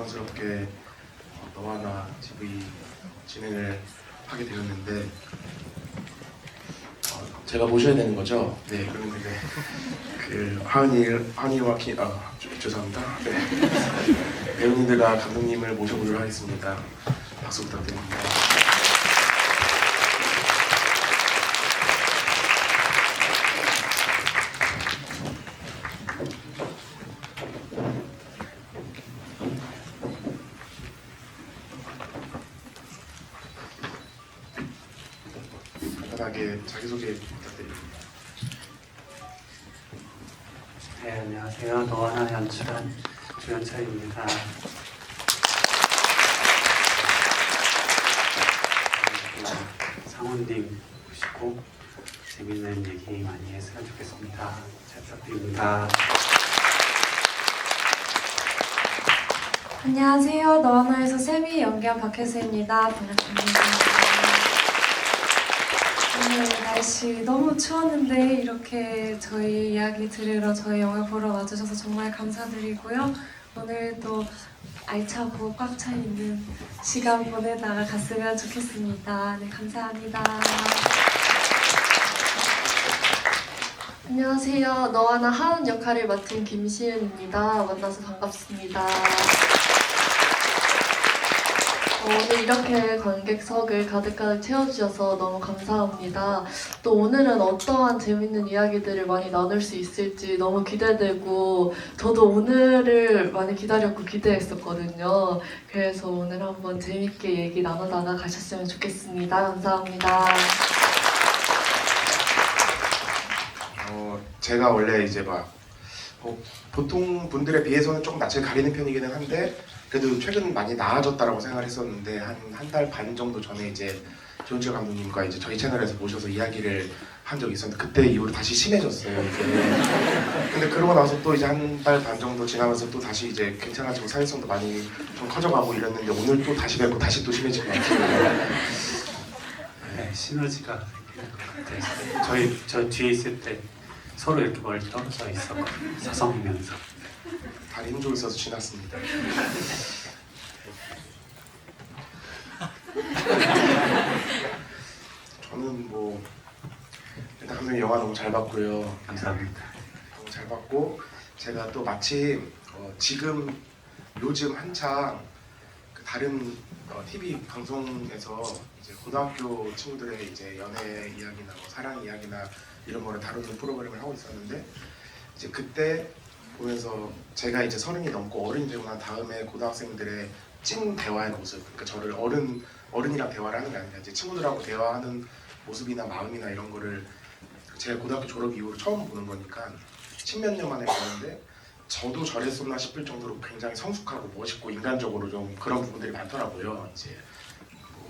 영광스럽게 너와 나 TV 진행을 하게 되었는데 제가 모셔야 되는 거죠? 네, 그러면 그 하은이와 죄송합니다. 네. 배우님들과 감독님을 모셔보도록 하겠습니다. 박수 부탁드립니다. 간단하게 자기소개 부탁드립니다. 네, 안녕하세요. 너와 나 연출한 주연철입니다. 상훈님 보시고 재밌는 얘기 많이 했으면 좋겠습니다. 잘 부탁드립니다. 안녕하세요. 너와 나에서 세미 연기한 박혜수입니다. 반갑습니다. 오늘 날씨 너무 추웠는데 이렇게 저희 이야기 들으러 저희 영화 보러 와주셔서 정말 감사드리고요. 오늘도 알차고 꽉 차 있는 시간 보내다가 갔으면 좋겠습니다. 네, 감사합니다. 안녕하세요. 너와 나 하은 역할을 맡은 김시은입니다. 만나서 반갑습니다. 오늘 이렇게 관객석을 가득가득 채워주셔서 너무 감사합니다. 또 오늘은 어떠한 재밌는 이야기들을 많이 나눌 수 있을지 너무 기대되고 저도 오늘을 많이 기다렸고 기대했었거든요. 그래서 오늘 한번 재밌게 얘기 나누다가 가셨으면 좋겠습니다. 감사합니다. 제가 원래 이제 보통 분들에 비해서는 조금 낯을 가리는 편이기는 한데 그래도 최근 많이 나아졌다라고 생각을 했었는데 한 달 반 정도 전에 이제 조은철 감독님과 이제 저희 채널에서 모셔서 이야기를 한 적이 있었는데 그때 이후로 다시 심해졌어요 이게. 근데 그러고 나서 또 이제 한 달 반 정도 지나면서 또 다시 이제 괜찮아지고 사회성도 많이 좀 커져가고 이랬는데 오늘 또 다시 뵙고 다시 또 심해진 것 같아요. 네, 시너지가 생기는 것 같아요. 저 뒤에 있을 때 서로 이렇게 멀리 떨어져 있었거든요. 서성이면서. 다리 힘 좋을 있어서 지났습니다. 저는 일단 감독님 영화 너무 잘 봤고요. 감사합니다. 너무 잘 봤고 제가 또 마침 요즘 한창 그 다른 TV 방송에서 이제 고등학교 친구들의 이제 연애 이야기나 사랑 이야기나 이런 거를 다루는 프로그램을 하고 있었는데 이제 그때 보면서 제가 이제 30이 넘고 어른이 되고 난 다음에 고등학생들의 찐 대화의 모습, 그러니까 저를 어른이랑 대화를 하는 게 아니라 이제 친구들하고 대화하는 모습이나 마음이나 이런 거를 제가 고등학교 졸업 이후로 처음 보는 거니까 십몇 년 만에 보는데 저도 저랬었나 싶을 정도로 굉장히 성숙하고 멋있고 인간적으로 좀 그런 부분들이 많더라고요. 이제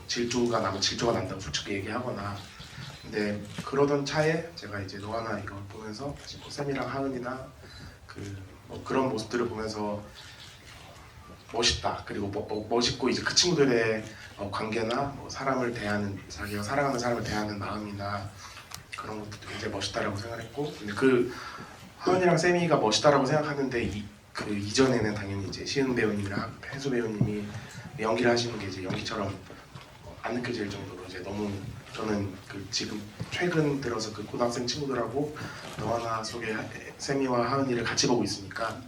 질투가 나면 질투가 난다고 솔직히 얘기하거나. 근데 그러던 차에 제가 이제 너와 나 이거 보면서 쌤이랑 하은이나 그런 모습들을 보면서 멋있다. 그리고 멋있고 이제 그 친구들의 관계나 사람을 대하는 자기가 사랑하는 사람을 대하는 마음이나 그런 것도 굉장히 멋있다라고 생각했고, 근데 그 하은이랑 쌤이가 멋있다라고 생각하는데 그 이전에는 당연히 이제 시은 배우님이랑 혜수 배우님이 연기를 하시는 게 이제 연기처럼 안 느껴질 정도로 이제 너무 저는 지금 최근 들어서 그 고등학생 친구들하고 너와 나 속의 세미와 하은이를 같이 보고 있으니까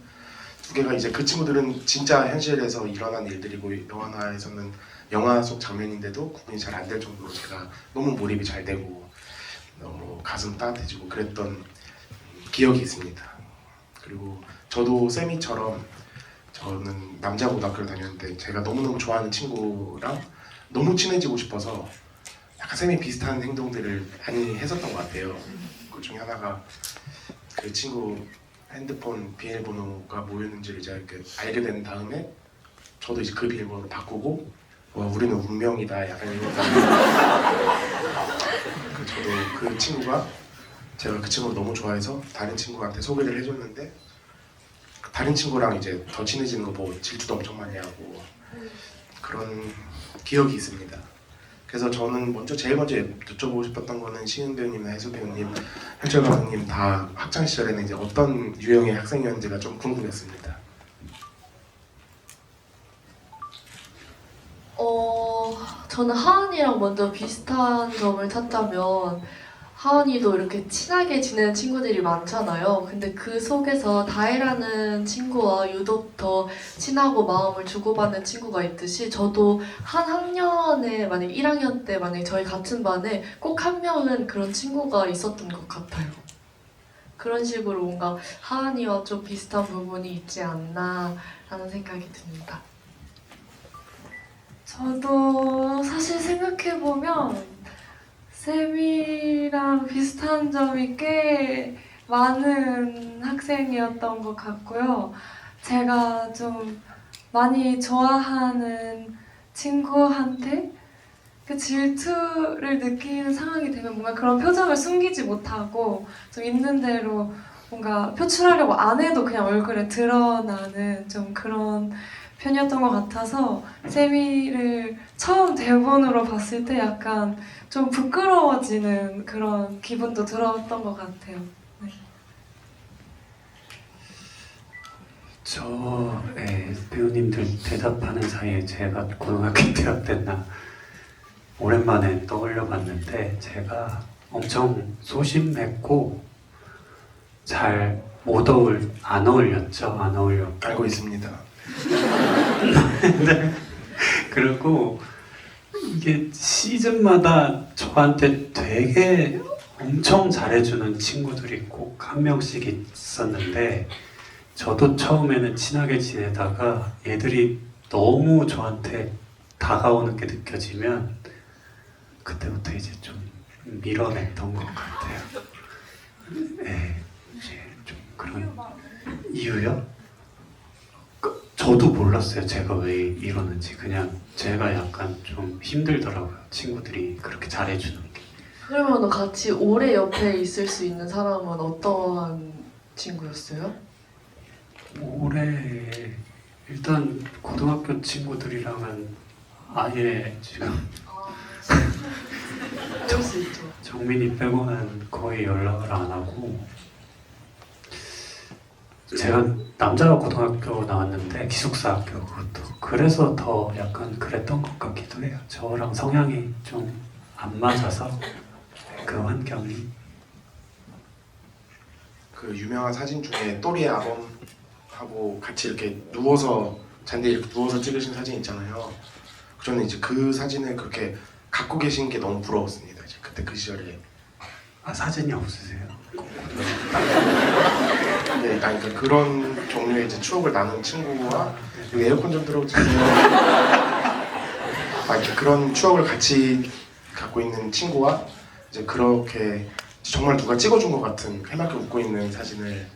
두 개가 이제 그 친구들은 진짜 현실에서 일어난 일들이고 너와 나에서는 영화 속 장면인데도 구분이 잘 안 될 정도로 제가 너무 몰입이 잘 되고 너무 가슴 따뜻해지고 그랬던 기억이 있습니다. 그리고 저도 세미처럼 저는 남자 고등학교를 다녔는데 제가 너무너무 좋아하는 친구랑 너무 친해지고 싶어서 약간 쌤이 비슷한 행동들을 많이 했었던 것 같아요. 그 중에 하나가 그 친구 핸드폰 비밀번호가 뭐였는지를 이제 이렇게 알게 된 다음에 저도 이제 그 비밀번호를 바꾸고 우리는 운명이다 약간 이런 저도 그 친구가 제가 그 친구를 너무 좋아해서 다른 친구한테 소개를 해줬는데 다른 친구랑 이제 더 친해지는 거 보고 질투도 엄청 많이 하고 그런 기억이 있습니다. 그래서 저는 제일 먼저 여쭤보고 싶었던 거는 시은 배우님이나 혜수 배우님, 현철 감독님 다 학창 시절에는 이제 어떤 유형의 학생이었는지가 좀 궁금했습니다. 저는 하은이랑 먼저 비슷한 점을 찾자면 하은이도 이렇게 친하게 지내는 친구들이 많잖아요. 근데 그 속에서 다혜라는 친구와 유독 더 친하고 마음을 주고받는 친구가 있듯이 저도 한 학년에 만약 1학년 때 만약 저희 같은 반에 꼭 한 명은 그런 친구가 있었던 것 같아요. 그런 식으로 뭔가 하은이와 좀 비슷한 부분이 있지 않나 라는 생각이 듭니다. 저도 사실 생각해보면 쌤이랑 비슷한 점이 꽤 많은 학생이었던 것 같고요. 제가 좀 많이 좋아하는 친구한테 그 질투를 느끼는 상황이 되면 뭔가 그런 표정을 숨기지 못하고 좀 있는 대로 뭔가 표출하려고 안 해도 그냥 얼굴에 드러나는 좀 그런 편이었던 것 같아서 세미를 처음 대본으로 봤을 때 약간 좀 부끄러워지는 그런 기분도 들었던 것 같아요. 네. 배우님들 대답하는 사이에 제가 고등학교 때 어땠나 오랜만에 떠올려 봤는데 제가 엄청 소심했고 잘 안 어울렸죠. 안 어울렸고 알고 있습니다. 네. 그리고 이게 시즌마다 저한테 되게 엄청 잘해주는 친구들이 꼭 한 명씩 있었는데 저도 처음에는 친하게 지내다가 얘들이 너무 저한테 다가오는 게 느껴지면 그때부터 이제 좀 밀어냈던 것 같아요. 네, 이제 좀 그런 이유요? 저도 몰랐어요. 제가 왜 이러는지. 그냥 제가 약간 좀 힘들더라고요. 친구들이 그렇게 잘해주는 게. 그러면 같이 오래 옆에 있을 수 있는 사람은 어떠한 친구였어요? 올해 일단 고등학교 친구들이랑은 아예 지금 그럴 수 있죠. 정민이 빼고는 거의 연락을 안 하고 제가 남자 고등학교 나왔는데 기숙사 학교 그것도 그래서 더 약간 그랬던 것 같기도 해요. 저랑 성향이 좀 안 맞아서 그 환경이 그 유명한 사진 중에 또리의 아범하고 같이 이렇게 누워서 잔디에 이렇게 누워서 찍으신 사진 있잖아요. 저는 이제 그 사진을 그렇게 갖고 계신 게 너무 부러웠습니다. 이제 그때 그 시절에. 사진이 없으세요? 네, 그러니까 그런 종류의 이제 추억을 나눈 친구와 여기 에어컨 좀 틀어주세요. 이렇게 그런 추억을 같이 갖고 있는 친구와 이제 그렇게 정말 누가 찍어준 것 같은 해맑게 웃고 있는 사진을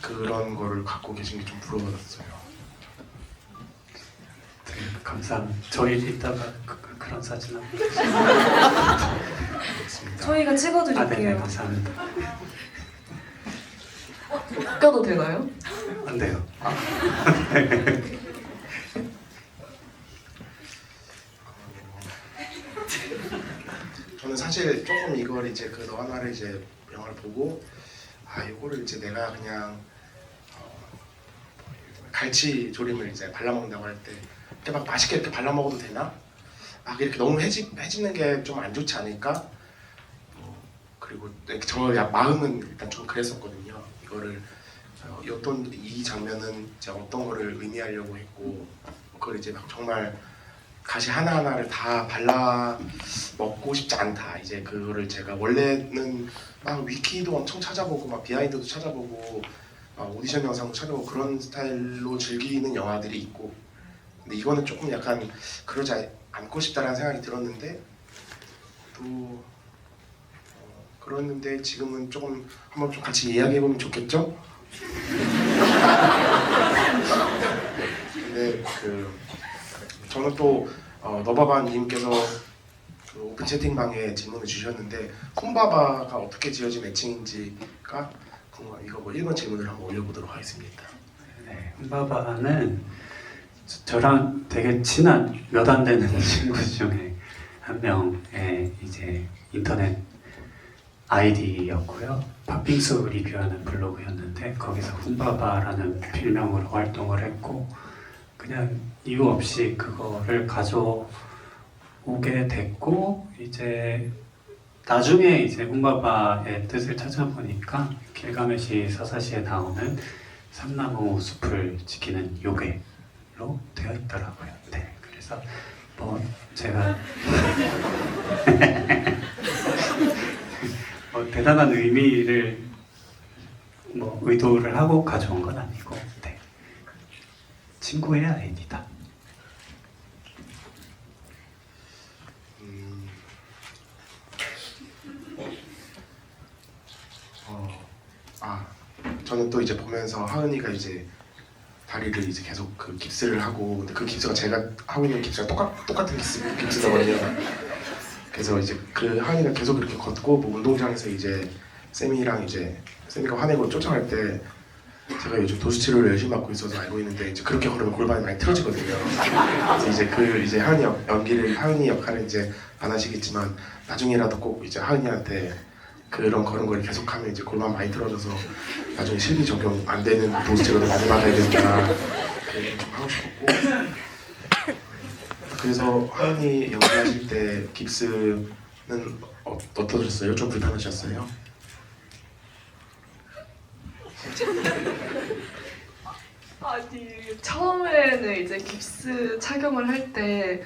그런 거를 갖고 계신 게 좀 부러웠어요. 네, 감사합니다. 저희 이따가 그런 사진 한번 그렇습니다. 저희가 네네 찍어드릴게요. 감사합니다. 웃겨도 되나요? 안 돼요. 저는 사실 조금 이걸 이제 그 너와 나를 이제 영화를 보고 이거를 이제 내가 그냥 갈치 조림을 이제 발라 먹는다고 할 때 이렇게 막 맛있게 이렇게 발라 먹어도 되나? 이렇게 너무 해지는 게 좀 안 좋지 않을까? 그리고 저 마음은 일단 좀 그랬었거든요. 이거를 이 장면은 제가 어떤 거를 의미하려고 했고 그걸 이제 막 정말 가시 하나하나를 다 발라 먹고 싶지 않다. 이제 그거를 제가 원래는 막 위키도 엄청 찾아보고 막 비하인드도 찾아보고 오디션 영상도 찾아보고 그런 스타일로 즐기는 영화들이 있고 근데 이거는 조금 약간 그러지 않고 싶다라는 생각이 들었는데 또 그랬는데 지금은 조금 한번 좀 같이 이야기해보면 좋겠죠? 근데 저는 또 너바바님께서 그 오픈 채팅방에 질문을 주셨는데 쿤바바가 어떻게 지어진 애칭인지가 궁금해요. 이거 1번 질문을 한번 올려보도록 하겠습니다. 네, 흠바바는 저랑 되게 친한 몇 안 되는 친구 중에 한 명의 이제 인터넷 아이디였고요. 팥빙수 리뷰하는 블로그였는데 거기서 흠바바라는 필명으로 활동을 했고 그냥 이유 없이 그거를 가져오게 됐고 이제 나중에 이제 움바바의 뜻을 찾아보니까 길가메시 서사시에 나오는 삼나무 숲을 지키는 요괴로 되어 있더라고요. 네, 그래서 뭐 제가 대단한 의미를 뭐 의도를 하고 가져온 건 아니고 네. 친구의 아이니다. 저는 또 이제 보면서 하은이가 이제 다리를 이제 계속 그 깁스를 하고, 근데 그 깁스가 제가 하고 있는 깁스가 똑같은 깁스거든요. 그래서 이제 그 하은이가 계속 이렇게 걷고 뭐 운동장에서 이제 쌤이랑 이제 쌤이가 화내고 쫓아갈 때 제가 요즘 도수치료를 열심히 받고 있어서 알고 있는데 이제 그렇게 걸으면 골반이 많이 틀어지거든요. 그래서 이제 이제 하은이 역할을 이제 안 하시겠지만 나중에라도 꼭 이제 하은이한테 그런 걸음걸이 계속하면 이제 골반 많이 틀어져서 나중에 실비 적용 안 되는 도수치료도 많이 받아야 된다. 그 얘기 좀 하고 싶었고, 그래서 하은이 연기하실 때 깁스는 어떠셨어요? 좀 불편하셨어요? 아니 처음에는 이제 깁스 착용을 할 때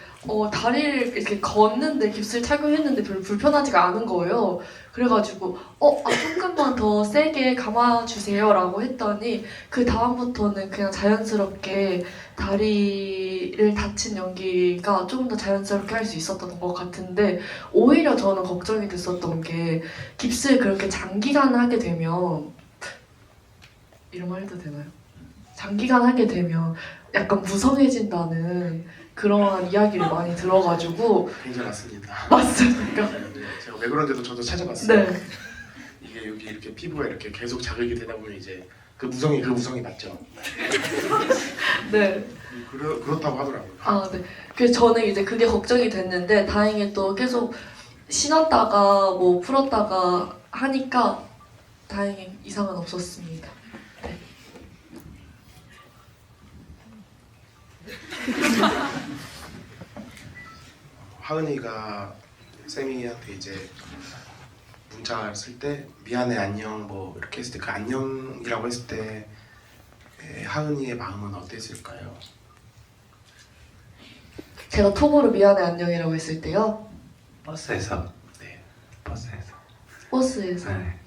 다리를 이렇게 걷는데 깁스를 착용했는데 별로 불편하지가 않은 거예요. 그래가지고 조금만 더 세게 감아주세요라고 했더니 그 다음부터는 그냥 자연스럽게 다리를 다친 연기가 조금 더 자연스럽게 할 수 있었던 것 같은데 오히려 저는 걱정이 됐었던 게 깁스를 그렇게 장기간 하게 되면 이런 말 해도 되나요? 장기간 하게 되면 약간 무성해진다는 그러한 이야기를 많이 들어가지고 굉장히 맞습니다. 맞습니까? 제가 왜 그런지도 저도 찾아봤어요. 네. 이게 여기 이렇게 피부가 이렇게 계속 자극이 되다 보면 이제 그 무성이 맞죠. 네. 그렇다고 하더라고요. 아, 네. 그래서 저는 이제 그게 걱정이 됐는데 다행히 또 계속 신었다가 뭐 풀었다가 하니까 다행히 이상은 없었습니다. 네. 하은이가 쌤이한테 이제 문자 쓸 때 미안해 안녕 뭐 이렇게 했을 때 그 안녕이라고 했을 때 하은이의 마음은 어땠을까요? 제가 톡으로 미안해 안녕이라고 했을 때요. 버스에서 네. 버스에서 네.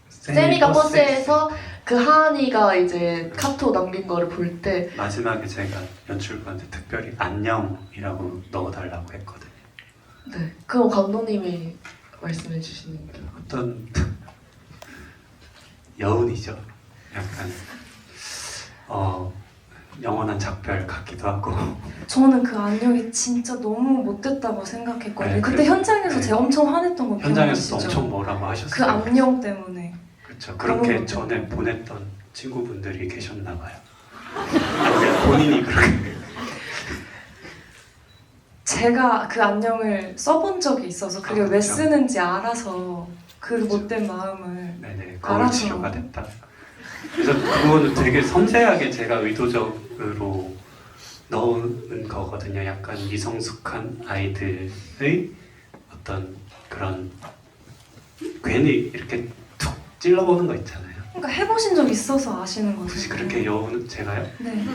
세미가 버스에서 그 하은이가 이제 카톡 남긴 거를 볼 때 마지막에 제가 연출부한테 특별히 안녕이라고 넣어달라고 했거든요. 네. 그럼 감독님이 말씀해 주시는 게 어떤 여운이죠. 약간 영원한 작별 같기도 하고. 저는 그 안녕이 진짜 너무 못됐다고 생각했거든요. 네, 그때 그래서- 현장에서 네. 제가 엄청 화냈던 거 현장에서 기억나시죠? 엄청 뭐라고 하셨어요. 그 안녕 때문에. 그렇죠. 그렇게 너무 전에 보냈던 친구분들이 계셨나 봐요. 그냥 본인이 그렇게. 제가 그 안녕을 써본 적이 있어서 그게 왜 그렇죠. 쓰는지 알아서 그 그렇죠. 못된 마음을 네네. 거울 알아서. 치료가 됐다. 그래서 그거는 되게 섬세하게 제가 의도적으로 넣은 거거든요. 약간 미성숙한 아이들의 어떤 그런 괜히 이렇게 툭 찔러보는 거 있잖아요. 그러니까 해보신 적 있어서 아시는 거죠. 혹시 그렇게 여우는 제가요? 네.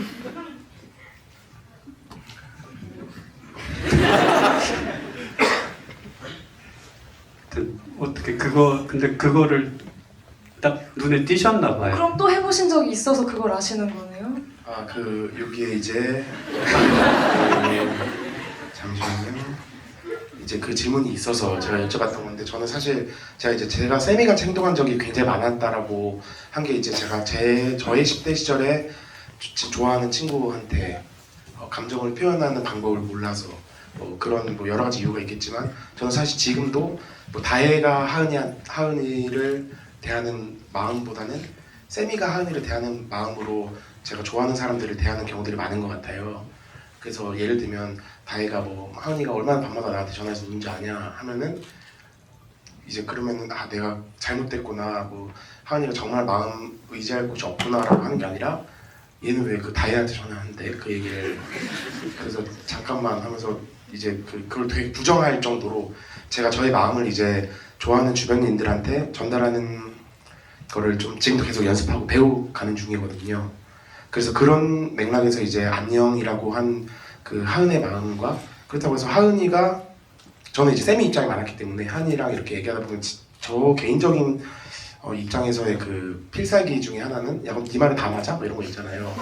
어떻게 근데 그거를 딱 눈에 띄셨나 봐요. 그럼 또 해보신 적이 있어서 그걸 아시는 거네요? 여기에 이제 잠시만요. 이제 그 질문이 있어서 제가 여쭤봤던 건데 저는 사실 제가 세미같이 행동한 적이 굉장히 많았다라고 한 게 이제 제가 저의 10대 시절에 좋아하는 친구한테 감정을 표현하는 방법을 몰라서 그런 여러 가지 이유가 있겠지만 저는 사실 지금도 다혜가 하은이를 대하는 마음보다는 세미가 하은이를 대하는 마음으로 제가 좋아하는 사람들을 대하는 경우들이 많은 것 같아요. 그래서 예를 들면 다혜가 하은이가 얼마나 밤마다 나한테 전화해서 누군지 아냐 하면은 이제 그러면은 내가 잘못됐구나 하은이가 정말 마음 의지할 곳이 없구나라고 하는 게 아니라 얘는 왜 그 다혜한테 전화하는데 그 얘기를 그래서 잠깐만 하면서 이제 그걸 되게 부정할 정도로 제가 저의 마음을 이제 좋아하는 주변인들한테 전달하는 거를 좀 지금도 계속 연습하고 배워가는 중이거든요. 그래서 그런 맥락에서 이제 안녕이라고 한 그 하은의 마음과 그렇다고 해서 하은이가 저는 이제 쌤이 입장이 많았기 때문에 하은이랑 이렇게 얘기하다 보면 저 개인적인 입장에서의 그 필살기 중에 하나는 야, 네 말은 다 맞아? 뭐 이런 거 있잖아요.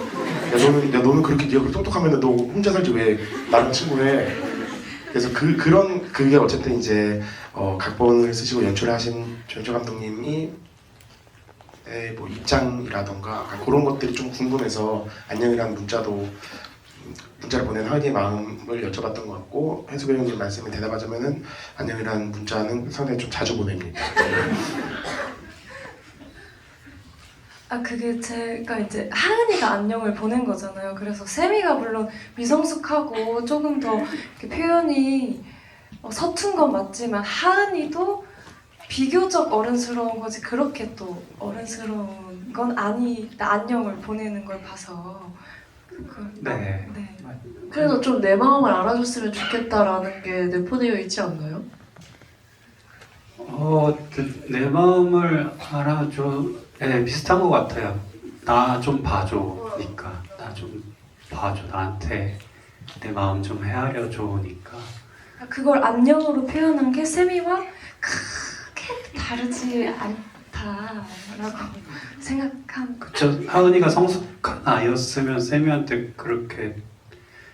너는 그렇게 네가 그렇게 똑똑하면 너 혼자 살지 왜 나랑 친구해? 그래서 그게 어쨌든 이제 각본을 쓰시고 연출을 하신 조연철 감독님이 뭐 입장이라던가 그런 것들이 좀 궁금해서 안녕이라는 문자를 보낸 하은이의 마음을 여쭤봤던 것 같고 현수 배우님 말씀에 대답하자면은 안녕이라는 문자는 상당히 좀 자주 보냅니다. 그게 제가 이제 하은이가 안녕을 보낸 거잖아요. 그래서 세미가 물론 미성숙하고 조금 더 이렇게 표현이 서툰 건 맞지만 하은이도 비교적 어른스러운 거지 그렇게 또 어른스러운 건 아니다. 안녕을 보내는 걸 봐서 네. 네. 그래도 좀 내 마음을 알아줬으면 좋겠다라는 게 내포되어 있지 않나요? 내 마음을 알아줘. 네, 비슷한 것 같아요. 나 좀 봐줘니까. 나 좀 봐줘. 나한테 내 마음 좀 헤아려줘니까. 그걸 안녕으로 표현한 게 세미와 크게 다르지 않다라고 생각한. 그쵸. 하은이가 성숙한 아이였으면 쌤이한테 그렇게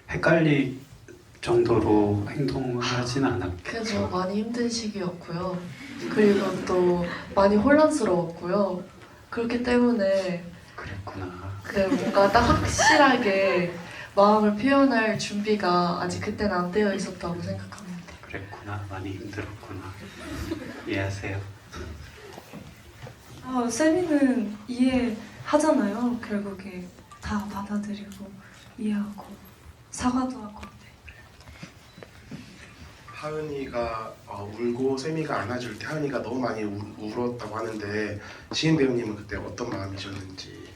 헷갈릴 정도로 행동을 하진 않았겠죠. 그래서 많이 힘든 시기였고요. 그리고 또 많이 혼란스러웠고요. 그렇기 때문에 그랬구나. 뭔가 딱 확실하게 마음을 표현할 준비가 아직 그때는 안 되어 있었다고 생각합니다. 그랬구나. 많이 힘들었구나. 이해하세요. 세미는 이해하잖아요. 결국에 다 받아들이고 이해하고 사과도 하고. 하은이가 울고 세미가 안아줄 때 하은이가 너무 많이 울었다고 하는데 시인 배우님은 그때 어떤 마음이셨는지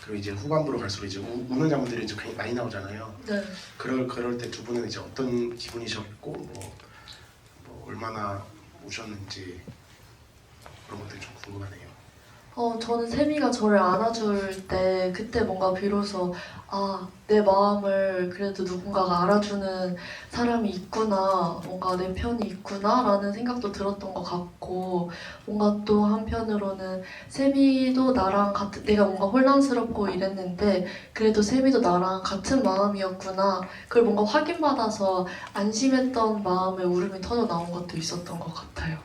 그리고 이제 후반부로 갈수록 이제 우는 장면들이 이제 굉장히 많이 나오잖아요. 네. 그럴 때 두 분은 이제 어떤 기분이셨고 뭐 얼마나 우셨는지 그런 것들이 좀 궁금하네요. 저는 세미가 저를 안아줄 때 그때 뭔가 비로소 내 마음을 그래도 누군가가 알아주는 사람이 있구나, 뭔가 내 편이 있구나 라는 생각도 들었던 것 같고 뭔가 또 한편으로는 세미도 나랑 같은, 내가 뭔가 혼란스럽고 이랬는데 그래도 세미도 나랑 같은 마음이었구나, 그걸 뭔가 확인받아서 안심했던 마음에 울음이 터져 나온 것도 있었던 것 같아요.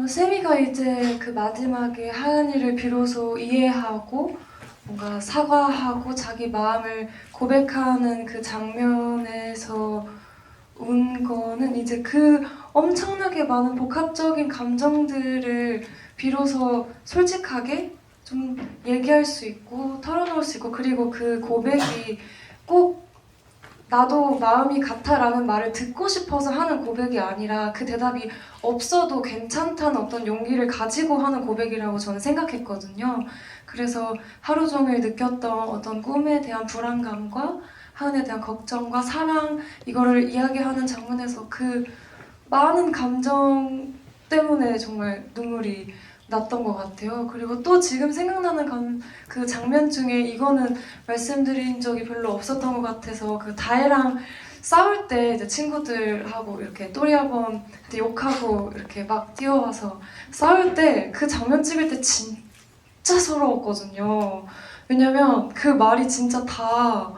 세미가 이제 그 마지막에 하은이를 비로소 이해하고 뭔가 사과하고 자기 마음을 고백하는 그 장면에서 운 거는 이제 그 엄청나게 많은 복합적인 감정들을 비로소 솔직하게 좀 얘기할 수 있고 털어놓을 수 있고, 그리고 그 고백이 꼭 나도 마음이 같아라는 말을 듣고 싶어서 하는 고백이 아니라 그 대답이 없어도 괜찮다는 어떤 용기를 가지고 하는 고백이라고 저는 생각했거든요. 그래서 하루 종일 느꼈던 어떤 꿈에 대한 불안감과 하은에 대한 걱정과 사랑, 이거를 이야기하는 장면에서 그 많은 감정 때문에 정말 눈물이 났던 것 같아요. 그리고 또 지금 생각나는 그 장면 중에 이거는 말씀드린 적이 별로 없었던 것 같아서, 그 다혜랑 싸울 때 이제 친구들하고 이렇게 또리아범한테 욕하고 이렇게 막 뛰어와서 싸울 때 그 장면 찍을 때 진짜 서러웠거든요. 왜냐면 그 말이 진짜 다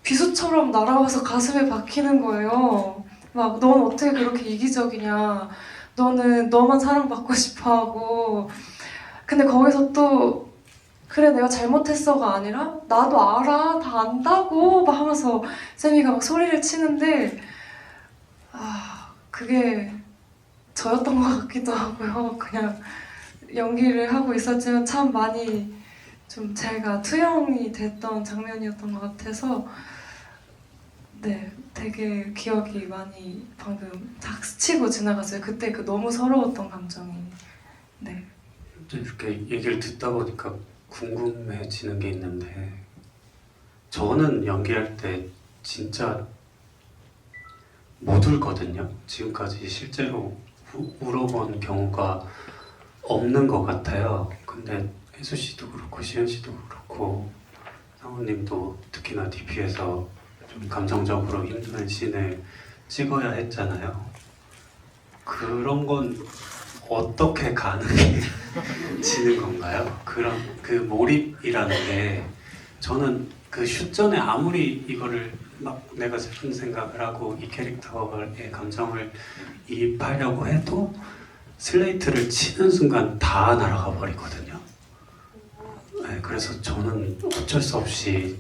비수처럼 날아와서 가슴에 박히는 거예요. 막 넌 어떻게 그렇게 이기적이냐, 너는 너만 사랑받고 싶어하고. 근데 거기서 또 그래 내가 잘못했어가 아니라 나도 알아, 다 안다고 막 하면서 세미가 막 소리를 치는데 그게 저였던 것 같기도 하고요. 그냥 연기를 하고 있었지만 참 많이 좀 제가 투영이 됐던 장면이었던 것 같아서 네, 되게 기억이 많이 방금 탁 스치고 지나갔어요. 그때 그 너무 서러웠던 감정이. 네. 이렇게 얘기를 듣다 보니까 궁금해지는 게 있는데 저는 연기할 때 진짜 못 울거든요. 지금까지 실제로 울어본 경우가 없는 것 같아요. 근데 혜수 씨도 그렇고 시현 씨도 그렇고 상우님도 특히나 DP에서 좀 감정적으로 힘든 씬을 찍어야 했잖아요. 그런 건 어떻게 가능해지는 건가요? 그런 그 몰입이라는 게 저는 그 슛 전에 아무리 이거를 막 내가 슬픈 생각을 하고 이 캐릭터의 감정을 이입하려고 해도 슬레이트를 치는 순간 다 날아가 버리거든요. 네, 그래서 저는 어쩔 수 없이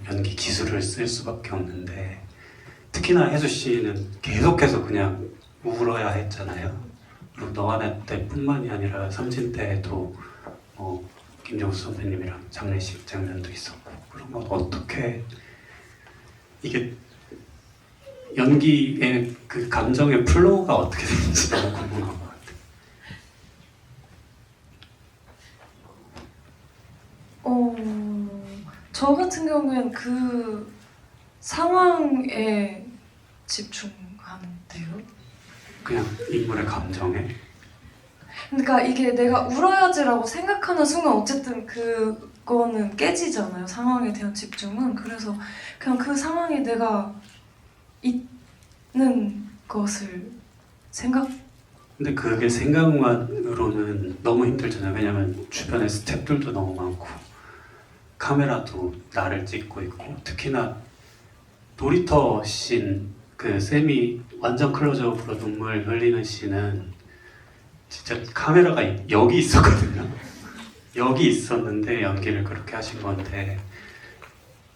연기 기술을 쓸 수밖에 없는데 특히나 혜수 씨는 계속해서 그냥 울어야 했잖아요. 그리고 너와 나 때뿐만이 아니라 삼진 때도 김정수 선배님이랑 장례식 장면도 있었고 그런 건 어떻게 이게 연기의 그 감정의 플로우가 어떻게 되는지 너무 궁금한 것 같아요. 저 같은 경우엔 그 상황에 집중하는데요. 그냥 인물의 감정에 그러니까 이게 내가 울어야지라고 생각하는 순간 어쨌든 그거는 깨지잖아요. 상황에 대한 집중은. 그래서 그냥 그 상황에 내가 있는 것을 근데 그게 생각만으로는 너무 힘들잖아요. 왜냐면 주변에 스태프들도 너무 많고 카메라도 나를 찍고 있고 특히나 놀이터 씬 그 쌤이 완전 클로즈업으로 눈물 흘리는 씬은 진짜 카메라가 여기 있었거든요. 여기 있었는데 연기를 그렇게 하신 건데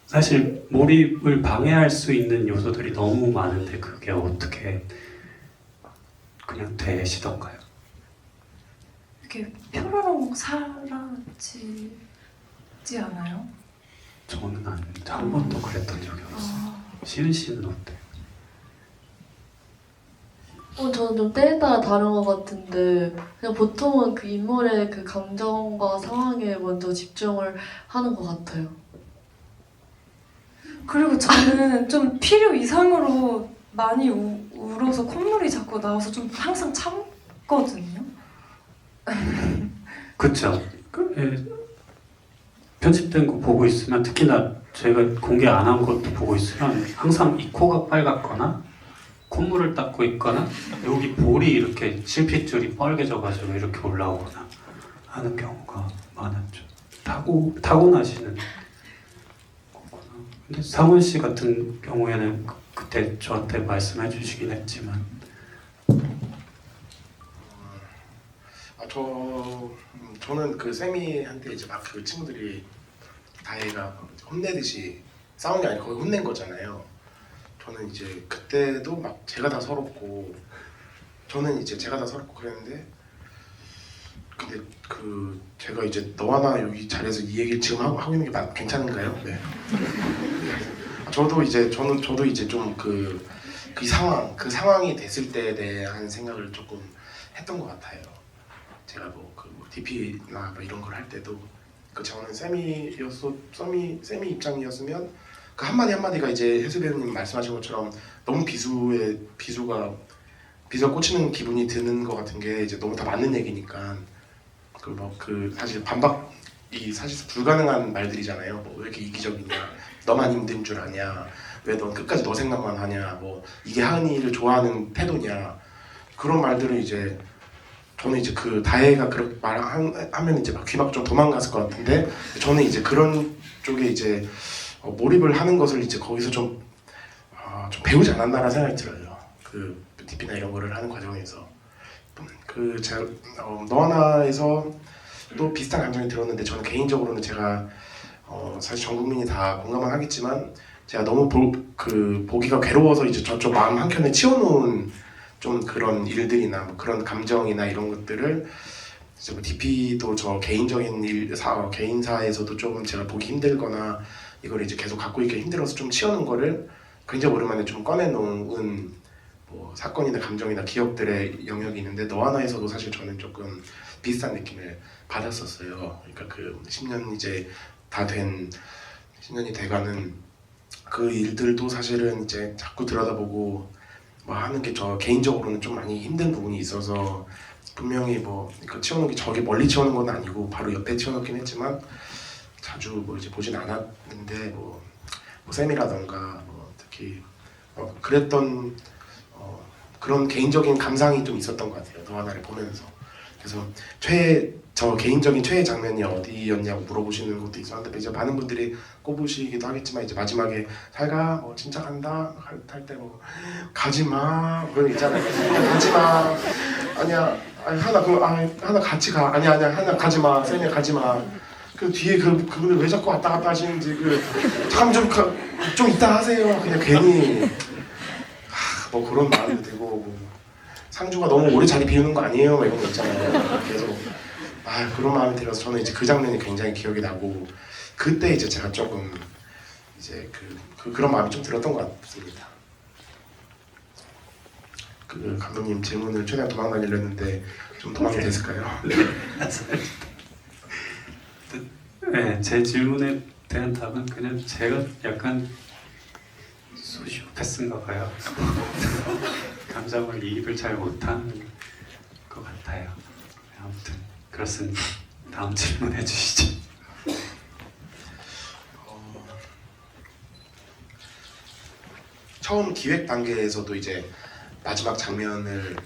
사실 몰입을 방해할 수 있는 요소들이 너무 많은데 그게 어떻게 그냥 되시던가요? 이렇게 표로록 사라지지 않아요? 저는 한 번도 그랬던 적이 없어요. 시은 씨는 어때요? 저는 좀 때에 따라 다른 것 같은데 그냥 보통은 그 인물의 그 감정과 상황에 먼저 집중을 하는 것 같아요. 그리고 저는 좀 필요 이상으로 많이 울어서 콧물이 자꾸 나와서 좀 항상 참거든요. 그쵸. 편집된 거 보고 있으면 특히나 저희가 공개 안 한 것도 보고 있으면 항상 이 코가 빨갛거나 콧물을 닦고 있거나 여기 볼이 이렇게 실핏줄이 빨개져가지고 이렇게 올라오거나 하는 경우가 많았죠. 타고나시는 거구나. 근데 상훈 씨 같은 경우에는 그때 저한테 말씀해 주시긴 했지만 저는 그 세미한테 이제 막 그 친구들이 다혜가 혼내듯이 싸운 게 아니고 거의 혼낸 거잖아요. 저는 이제 그때도 막 제가 다 서럽고 그랬는데 근데 그 제가 이제 너와 나 여기 자리에서 이 얘기를 지금 하고 있는 게 괜찮은가요? 네. 저도 이제 좀 그 상황이 됐을 때에 대한 생각을 조금 했던 것 같아요. 제가 DP나 이런 걸 할 때도 저는 세미 입장이었으면 그 한마디가 이제 혜수 배우님 말씀하신 것처럼 너무 비수가 꽂히는 기분이 드는 것 같은 게 이제 너무 다 맞는 얘기니까 사실 반박이 사실 불가능한 말들이잖아요. 왜 이렇게 이기적이냐, 너만 힘든 줄 아냐, 왜 넌 끝까지 너 생각만 하냐, 이게 하은이를 좋아하는 태도냐 그런 말들을 이제 저는 이제 그 다혜가 그렇게 말하면 이제 막 귀 막 좀 도망갔을 것 같은데 저는 이제 그런 쪽에 이제 몰입을 하는 것을 이제 거기서 좀 배우지 않았나라는 생각이 들어요. 그 DP나 이런 거를 하는 과정에서 너와 나에서 또 비슷한 감정이 들었는데 저는 개인적으로는 제가 사실 전 국민이 다 공감은 하겠지만 제가 너무 보기가 괴로워서 이제 저쪽 마음 한켠에 치워놓은 좀 그런 일들이나 그런 감정이나 이런 것들을 DP도 저 개인적인 개인사에서도 조금 제가 보기 힘들거나 이걸 이제 계속 갖고 있기 힘들어서 좀 치우는 거를 굉장히 오랜만에 좀 꺼내놓은 뭐 사건이나 감정이나 기억들의 영역이 있는데 너 하나에서도 사실 저는 조금 비슷한 느낌을 받았었어요. 그러니까 그 10년 이제 다 된 10년이 돼가는 그 일들도 사실은 이제 자꾸 들여다보고 뭐 하는 게 저 개인적으로는 좀 많이 힘든 부분이 있어서 분명히 뭐 그러니까 치워놓기 저기 멀리 치워놓은 건 아니고 바로 옆에 치워놓긴 했지만 자주 뭐 이제 보진 않았는데 뭐 쌤이라던가 뭐 특히 그랬던 그런 개인적인 감상이 좀 있었던 것 같아요. 너 하나를 보면서. 그래서 저 개인적인 최애 장면이 어디였냐고 물어보시는 것도 있었는데 이제 많은 분들이 꼽으시기도 하겠지만 이제 마지막에 잘가 뭐 진짜 간다 할 때 뭐 가지마 그런 거 있잖아요. 가지마 아니야 아니, 하나 같이 가 아니야 하나 가지마 쌤이 가지마 그 뒤에 그분들 왜 자꾸 왔다 갔다 하시는지 좀 이따 하세요. 그냥 괜히 뭐 그런 마음도 들고 뭐, 상주가 너무 오래 자리 비우는 거 아니에요? 뭐 이런 거 있잖아요. 계속 그런 마음이 들어서 저는 이제 그 장면이 굉장히 기억이 나고 그때 이제 제가 조금 이제 그런 마음이 좀 들었던 것 같습니다. 그 감독님 질문을 최대한 도망 다니려 했는데 좀 도망이 됐을까요? 네, 제 질문에 대한 답은 그냥 제가 약간 소시오패스인가 봐요. 감정을 이입을 잘 못하는 것 같아요. 아무튼 그렇습니다. 다음 질문해 주시죠. 처음 기획 단계에서도 이제 마지막 장면을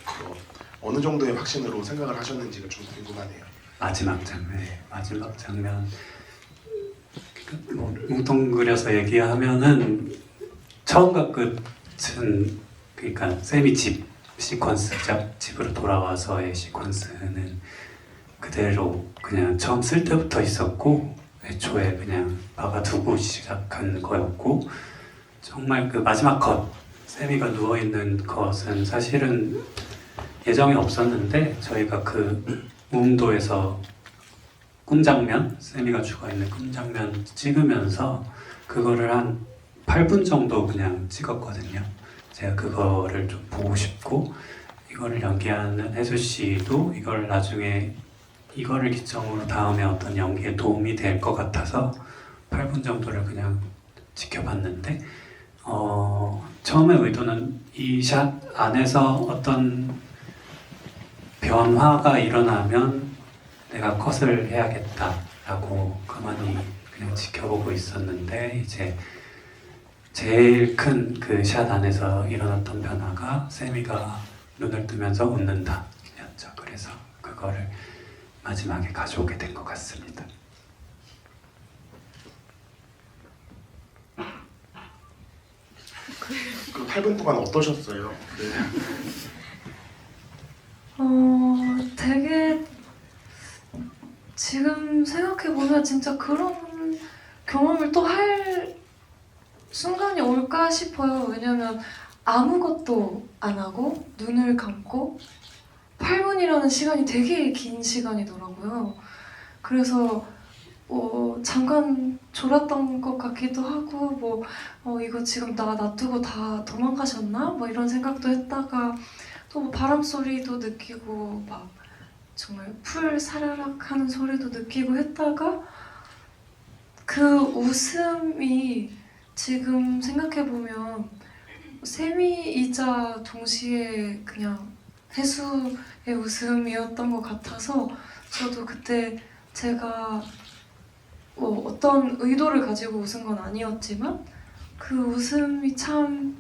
어느 정도의 확신으로 생각을 하셨는지가 좀 궁금하네요. 마지막 장면 뭐 뭉뚱그려서 얘기하면은 처음과 끝은 그러니까 쌤이 집 시퀀스죠. 집으로 돌아와서의 시퀀스는 그대로 그냥 처음 쓸 때부터 있었고 애초에 그냥 박아두고 시작한 거였고 정말 그 마지막 컷 쌤이가 누워있는 것은 사실은 예정이 없었는데 저희가 그 무음도에서 꿈장면 쌤이가 죽어있는 꿈장면 찍으면서 그거를 한 8분 정도 그냥 찍었거든요. 제가 그거를 좀 보고 싶고 이거를 연기하는 혜수 씨도 이걸 나중에 이거를 기점으로 다음에 어떤 연기에 도움이 될 것 같아서 8분 정도를 그냥 지켜봤는데 처음에 의도는 이 샷 안에서 어떤 변화가 일어나면 내가 컷을 해야겠다라고 가만히 그냥 지켜보고 있었는데 이제 제일 큰 그 샷 안에서 일어났던 변화가 세미가 눈을 뜨면서 웃는다 였죠. 그래서 그거를 마지막에 가져오게 된 것 같습니다. 그 8분 동안 어떠셨어요? 되게 지금 생각해보면 진짜 그런 경험을 또 할 순간이 올까 싶어요. 왜냐면 아무것도 안 하고 눈을 감고 8분이라는 시간이 되게 긴 시간이더라고요. 그래서 잠깐 졸았던 것 같기도 하고 이거 지금 나 놔두고 다 도망가셨나? 뭐 이런 생각도 했다가 또 바람 소리도 느끼고 막 정말 풀 사라락 하는 소리도 느끼고 했다가 그 웃음이 지금 생각해보면 세미이자 동시에 그냥 혜수의 웃음이었던 것 같아서 저도 그때 제가 어떤 의도를 가지고 웃은 건 아니었지만 그 웃음이 참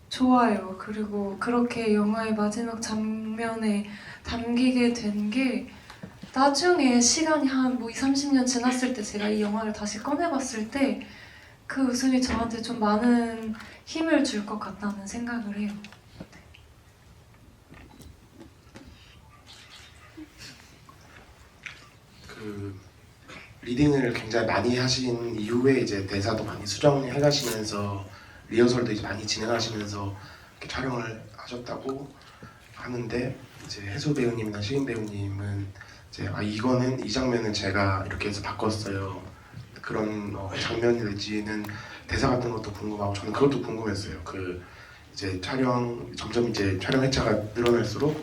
좋아요. 그리고 그렇게 영화의 마지막 장면에 담기게 된 게 나중에 시간이 한 20-30년 지났을 때 제가 이 영화를 다시 꺼내봤을 때 그 웃음이 저한테 좀 많은 힘을 줄 것 같다는 생각을 해요. 그 리딩을 굉장히 많이 하신 이후에 이제 대사도 많이 수정해 가시면서 리허설도 이제 많이 진행하시면서 이렇게 촬영을 하셨다고 하는데 이제 혜수 배우님이나 시인 배우님은 이제 이거는 이 장면은 제가 이렇게 해서 바꿨어요. 그런 장면일지는 대사 같은 것도 궁금하고 저는 그것도 궁금했어요. 그 이제 점점 이제 촬영 회차가 늘어날수록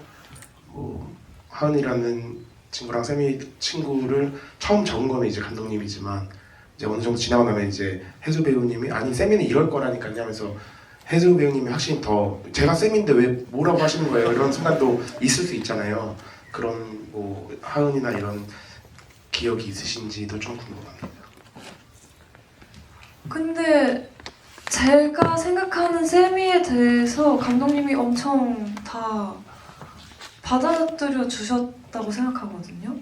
하은이라는 친구랑 세미 친구를 처음 적은 거는 이제 감독님이지만 이제 어느 정도 지나고 나면 이제 혜수 배우님이 아니 세미는 이럴 거라니까요 하면서 혜수 배우님이 확실히 더 제가 쌤인데 왜 뭐라고 하시는 거예요 이런 순간도 있을 수 있잖아요. 그런 뭐 하은이나 이런 기억이 있으신지도 좀 궁금합니다. 근데 제가 생각하는 세미에 대해서 감독님이 엄청 다 받아들여 주셨다고 생각하거든요.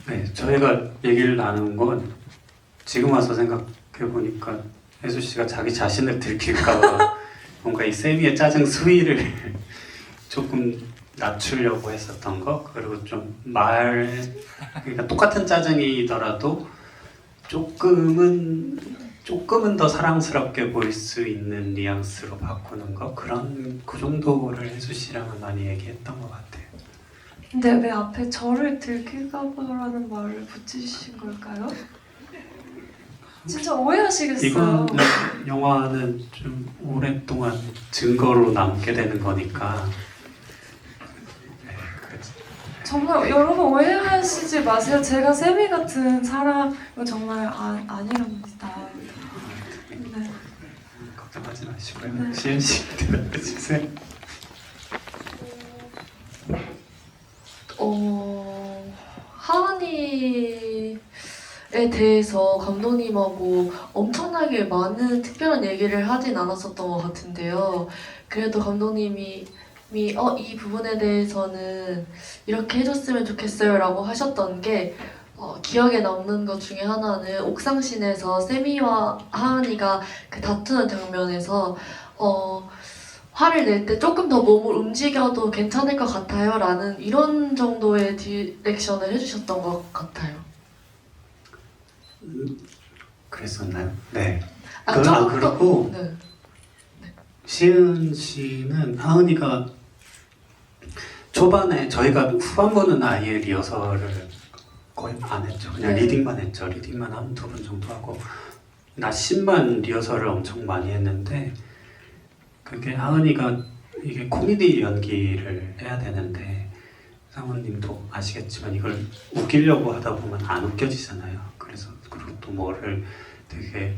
네, 저희가 얘기를 나눈 건 지금 와서 생각해 보니까 혜수 씨가 자기 자신을 들킬까봐 뭔가 이 세미의 짜증 수위를 조금 낮추려고 했었던 거, 그리고 좀 그러니까 똑같은 짜증이더라도 조금은 더 사랑스럽게 보일 수 있는 뉘앙스로 바꾸는 거, 그 정도를 혜수 씨랑은 많이 얘기했던 것 같아요. 근데 왜 앞에 저를 들킬까봐라는 말을 붙이신 걸까요? 진짜 오해하시겠어요. 이건 영화는 좀 오랫동안 증거로 남게 되는 거니까. 네, 그래서 정말 여러분 오해하시지 마세요. 제가 세미 같은 사람은 정말 아니랍니다. 네. 걱정하지 마시고요. 네. 시은 씨 대답해 주세요. 하은이에 대해서 감독님하고 엄청나게 많은 특별한 얘기를 하진 않았었던 것 같은데요. 그래도 감독님이 이 부분에 대해서는 이렇게 해줬으면 좋겠어요 라고 하셨던 게 기억에 남는 것 중에 하나는 옥상신에서 세미와 하은이가 그 다투는 장면에서 화를 낼 때 조금 더 몸을 움직여도 괜찮을 것 같아요 라는 이런 정도의 디렉션을 해주셨던 것 같아요. 그랬었나요? 네. 조금 더- 그렇고 네. 시은 씨는 하은이가 초반에 저희가 후반부는 아예 리허설을 거의 안 했죠. 그냥 네. 리딩만 했죠. 리딩만 한 두 번 정도 하고 낮 10만 리허설을 엄청 많이 했는데 그게 하은이가 이게 코미디 연기를 해야 되는데 상원님도 아시겠지만 이걸 웃기려고 하다 보면 안 웃겨지잖아요. 그래서 그리고 또 뭐를 되게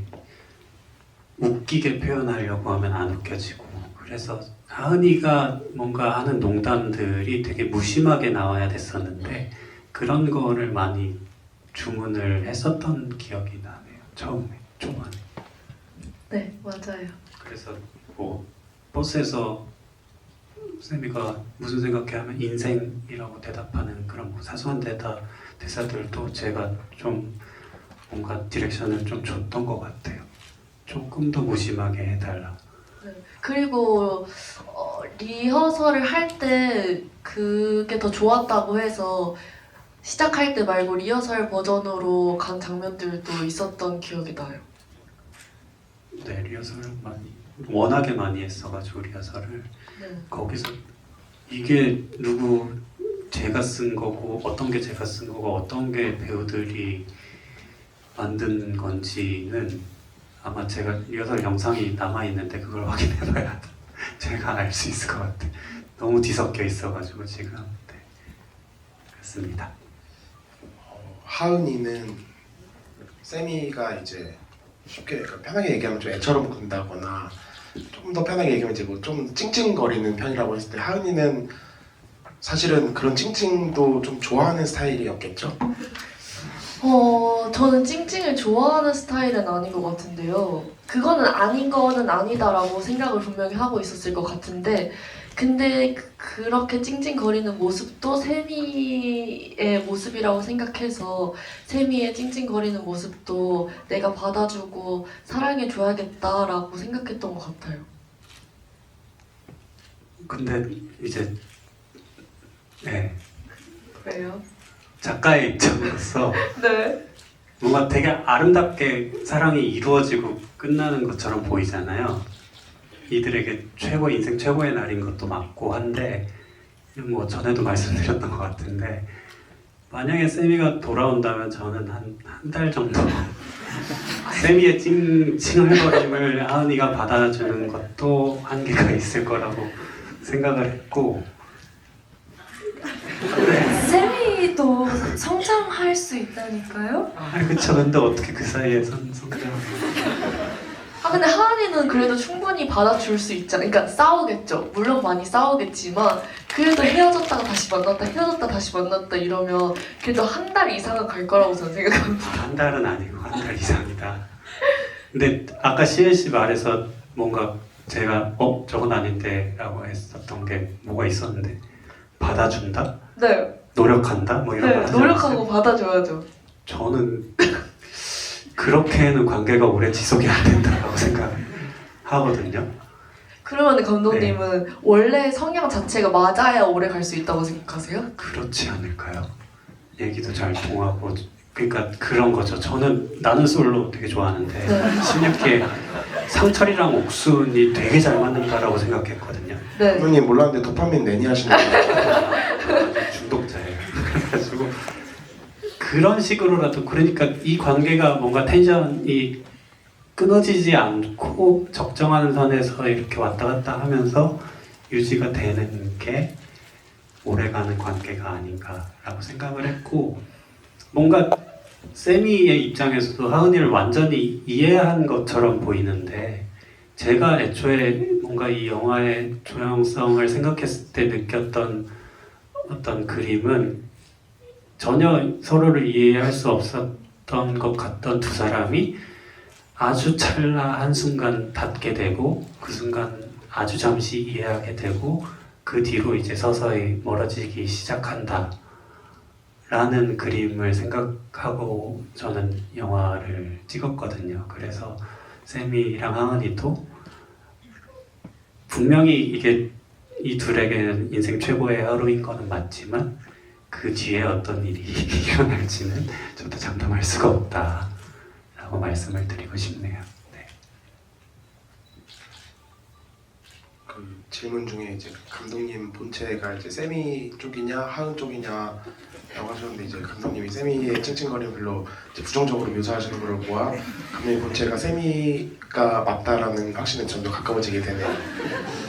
웃기게 표현하려고 하면 안 웃겨지고 그래서 하은이가 뭔가 하는 농담들이 되게 무심하게 나와야 됐었는데 그런 거를 많이 주문을 했었던 기억이 나네요. 초반에. 네, 맞아요. 그래서 뭐 버스에서 쌤이가 무슨 생각해 하면 인생이라고 대답하는 그런 뭐 사소한 대사들도 제가 좀 뭔가 디렉션을 좀 줬던 것 같아요. 조금 더 무심하게 해달라. 네. 그리고 리허설을 할 때 그게 더 좋았다고 해서 시작할 때 말고 리허설 버전으로 간 장면들도 있었던 기억이 나요. 네, 리허설을 워낙에 많이 했어가지고 리허설을 네. 거기서 이게 제가 쓴 거고 어떤 게 제가 쓴 거고 어떤 게 배우들이 만든 건지는 아마 제가 리허설 영상이 남아있는데 그걸 확인해봐야 제가 알 수 있을 것 같아요. 너무 뒤섞여 있어가지고 지금. 네. 그렇습니다. 하은이는 세미가 이제 쉽게 그러니까 편하게 얘기하면 좀 애처럼 군다거나 조금 더 편하게 얘기하면 이제 뭐 좀 찡찡거리는 편이라고 했을 때 하은이는 사실은 그런 찡찡도 좀 좋아하는 스타일이었겠죠? 저는 찡찡을 좋아하는 스타일은 아닌 것 같은데요. 그거는 아닌 거는 아니다라고 생각을 분명히 하고 있었을 것 같은데 근데 그렇게 찡찡거리는 모습도 세미의 모습이라고 생각해서 세미의 찡찡거리는 모습도 내가 받아주고 사랑해줘야겠다라고 생각했던 것 같아요. 근데 이제 네, 그래요? 작가의 입장으로서 네. 뭔가 되게 아름답게 사랑이 이루어지고 끝나는 것처럼 보이잖아요. 이들에게 인생 최고의 날인 것도 맞고 한데 뭐 전에도 말씀드렸던 것 같은데 만약에 세미가 돌아온다면 저는 한 달 정도 세미의 찡찡얼거림을 하은이가 받아주는 것도 한계가 있을 거라고 생각을 했고 세미도 성장할 수 있다니까요? 그쵸. 근데 어떻게 그 사이에 성장을 근데 하은이는 그래도 충분히 받아줄 수 있잖아. 그러니까 싸우겠죠. 물론 많이 싸우겠지만 그래도 헤어졌다가 다시 만났다, 헤어졌다 다시 만났다 이러면 그래도 한 달 이상은 갈 거라고 저는 생각합니다. 한 달은 아니고 한 달 이상이다. 근데 아까 시은 씨 말에서 뭔가 제가 저건 아닌데 라고 했었던 게 뭐가 있었는데 받아준다? 네, 노력한다? 뭐 이런 거 네, 하지 노력하고 받아줘야죠. 저는 그렇게는 관계가 오래 지속이 안 된다고 생각하거든요. 그러면 감독님은 원래 성향 자체가 맞아야 오래 갈 수 있다고 생각하세요? 그렇지 않을까요? 얘기도 잘 통하고 그러니까 그런 거죠. 저는 나는 솔로 되게 좋아하는데 네. 16기 상철이랑 옥순이 되게 잘 맞는다라고 생각했거든요. 네. 감독님 몰랐는데 도파민 내니 하시는 거예요. 중독자예요. 그래가지고 그런 식으로라도 그러니까 이 관계가 뭔가 텐션이 끊어지지 않고 적정한 선에서 이렇게 왔다 갔다 하면서 유지가 되는 게 오래가는 관계가 아닌가라고 생각을 했고 뭔가 세미의 입장에서도 하은이를 완전히 이해한 것처럼 보이는데 제가 애초에 뭔가 이 영화의 조형성을 생각했을 때 느꼈던 어떤 그림은 전혀 서로를 이해할 수 없었던 것 같던 두 사람이 아주 찰나 한순간 닿게 되고 그 순간 아주 잠시 이해하게 되고 그 뒤로 이제 서서히 멀어지기 시작한다 라는 그림을 생각하고 저는 영화를 찍었거든요. 그래서 세미랑 하은이도 분명히 이게 이 둘에게는 인생 최고의 하루인 거는 맞지만 그 뒤에 어떤 일이 일어날지는 저도 장담할 수가 없다 라고 말씀을 드리고 싶네요. 네. 그 질문 중에 이제 감독님 본체가 이제 세미 쪽이냐 하은 쪽이냐 라고 하셨는데 이제 감독님이 세미의 찡찡거림 별로 이제 부정적으로 묘사하시는 걸 보아 감독님 본체가 세미가 맞다라는 확신에 점점 가까워지게 되네요.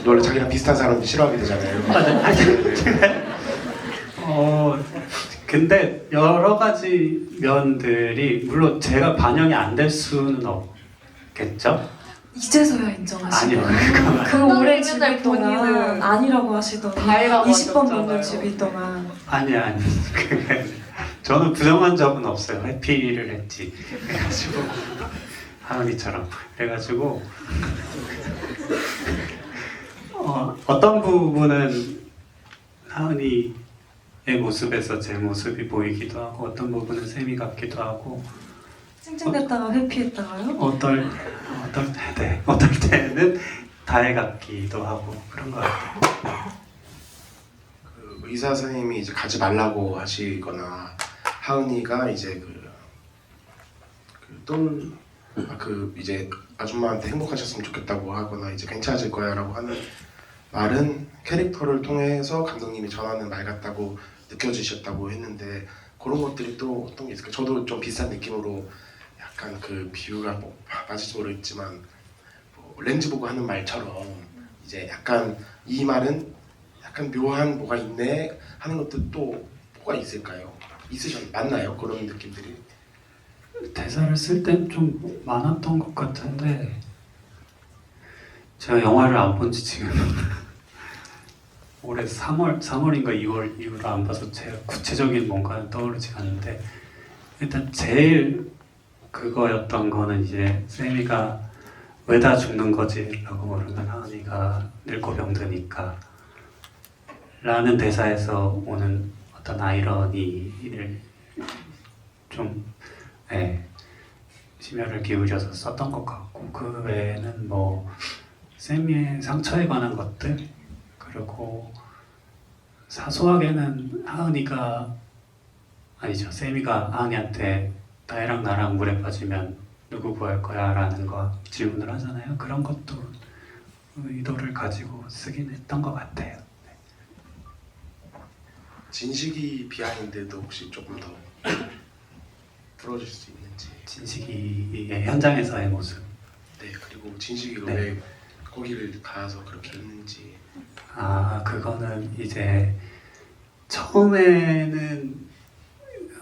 원래 자기랑 비슷한 사람 싫어하게 되잖아요. 네. 근데 여러 가지 면들이 물론 제가 반영이 안 될 수는 없겠죠? 이제서야 인정하시네요. 아니요. 그 오래 맨날 집이 동안 본인은 아니라고 하시더니 다이라고 20번 하셨잖아요. 넘는 집이 동안 아니 그게 저는 부정한 적은 없어요. 해피를 했지. 그래가지고 하은이처럼 그래가지고 어떤 부분은 하은이의 모습에서 제 모습이 보이기도 하고 어떤 부분은 세미 같기도 하고 찡찡댔다가 회피했다가요? 어떨 때는 다혜 같기도 하고 그런 것 같아요. 그 의사 선생님이 이제 가지 말라고 하시거나 하은이가 이제 그 이제 아줌마한테 행복하셨으면 좋겠다고 하거나 이제 괜찮아질 거야라고 하는 말은 캐릭터를 통해서 감독님이 전하는 말 같다고 느껴지셨다고 했는데 그런 것들이 또 어떤 게 있을까? 저도 좀 비슷한 느낌으로 약간 그 비유가 뭐 맞을지 모르겠지만 뭐 렌즈 보고 하는 말처럼 이제 약간 이 말은 약간 묘한 뭐가 있네 하는 것도 또 뭐가 있을까요? 맞나요? 그런 느낌들이? 대사를 쓸 땐 좀 많았던 것 같은데 제가 영화를 안 본 지 지금 올해 3월인가 2월 이후로 안 봐서 제가 구체적인 뭔가는 떠오르지 않는데 일단 제일 그거였던 거는 이제 세미가 왜 다 죽는 거지? 라고 물으면 하은이가 늙고 병드니까 라는 대사에서 오는 어떤 아이러니를 좀 심혈을 기울여서 썼던 것 같고 그 외에는 뭐 세미의 상처에 관한 것들 그리고 사소하게는 하은이가 아니죠 세미가 하은이한테 나이랑 나랑 물에 빠지면 누구 구할 거야 라는 거 질문을 하잖아요. 그런 것도 의도를 가지고 쓰긴 했던 것 같아요. 진식이 비하인드도 혹시 조금 더 풀어줄 수 있는지. 진식이의 현장에서의 모습. 네, 그리고 진식이가 네. 왜 거기를 가서 그렇게 있는지. 아, 그거는 이제 처음에는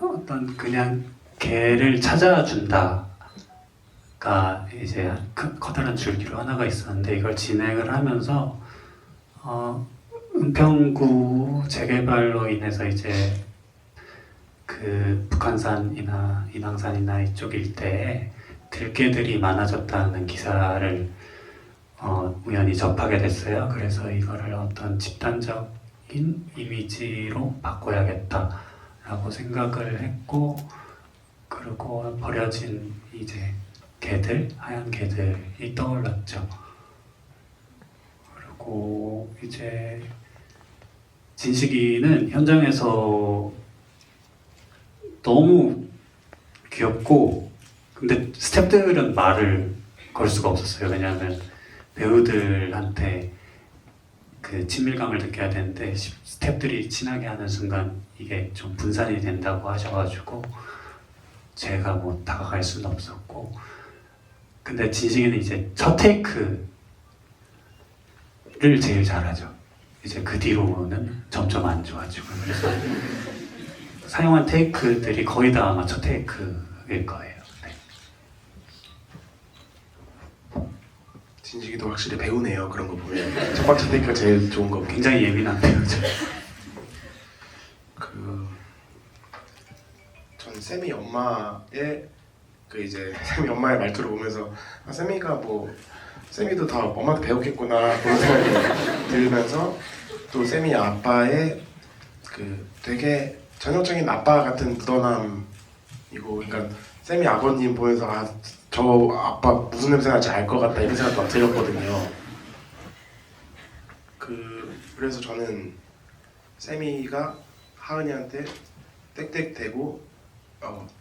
어떤 그냥 개를 찾아준다가 이제 커다란 줄기로 하나가 있었는데, 이걸 진행을 하면서 은평구 재개발로 인해서 이제 그 북한산이나 인왕산이나 이쪽 일대에 들개들이 많아졌다는 기사를 우연히 접하게 됐어요. 그래서 이거를 어떤 집단적인 이미지로 바꿔야겠다라고 생각을 했고, 그리고 버려진 이제 개들, 하얀 개들이 떠올랐죠. 그리고 이제 진식이는 현장에서 너무 귀엽고, 근데 스태프들은 말을 걸 수가 없었어요. 왜냐하면 배우들한테 그 친밀감을 느껴야 되는데 스태프들이 친하게 하는 순간 이게 좀 분산이 된다고 하셔가지고 제가 뭐 다가갈 수는 없었고, 근데 진식이는 이제 첫 테이크를 제일 잘하죠. 이제 그 뒤로는 점점 안 좋아지고, 그래서 사용한 테이크들이 거의 다 아마 첫 테이크일 거예요. 네. 진식이도 확실히 배우네요. 그런 거 보면 첫 번째 테이크가 제일 좋은 거. 굉장히 예민한 배우죠. 전 세미 엄마의 그 이제 세미 엄마의 말투를 보면서 아, 세미가 뭐 세미도 다 엄마한테 배웠겠구나 그런 생각이 들면서, 또 세미 아빠의 그 되게 전형적인 아빠 같은 묻어남이고, 그러니까 세미 아버님 보면서 아, 저 아빠 무슨 냄새 날지 알 것 같다 이런 생각도 막 들었거든요. 그래서 저는 세미가 하은이한테 땡땡대고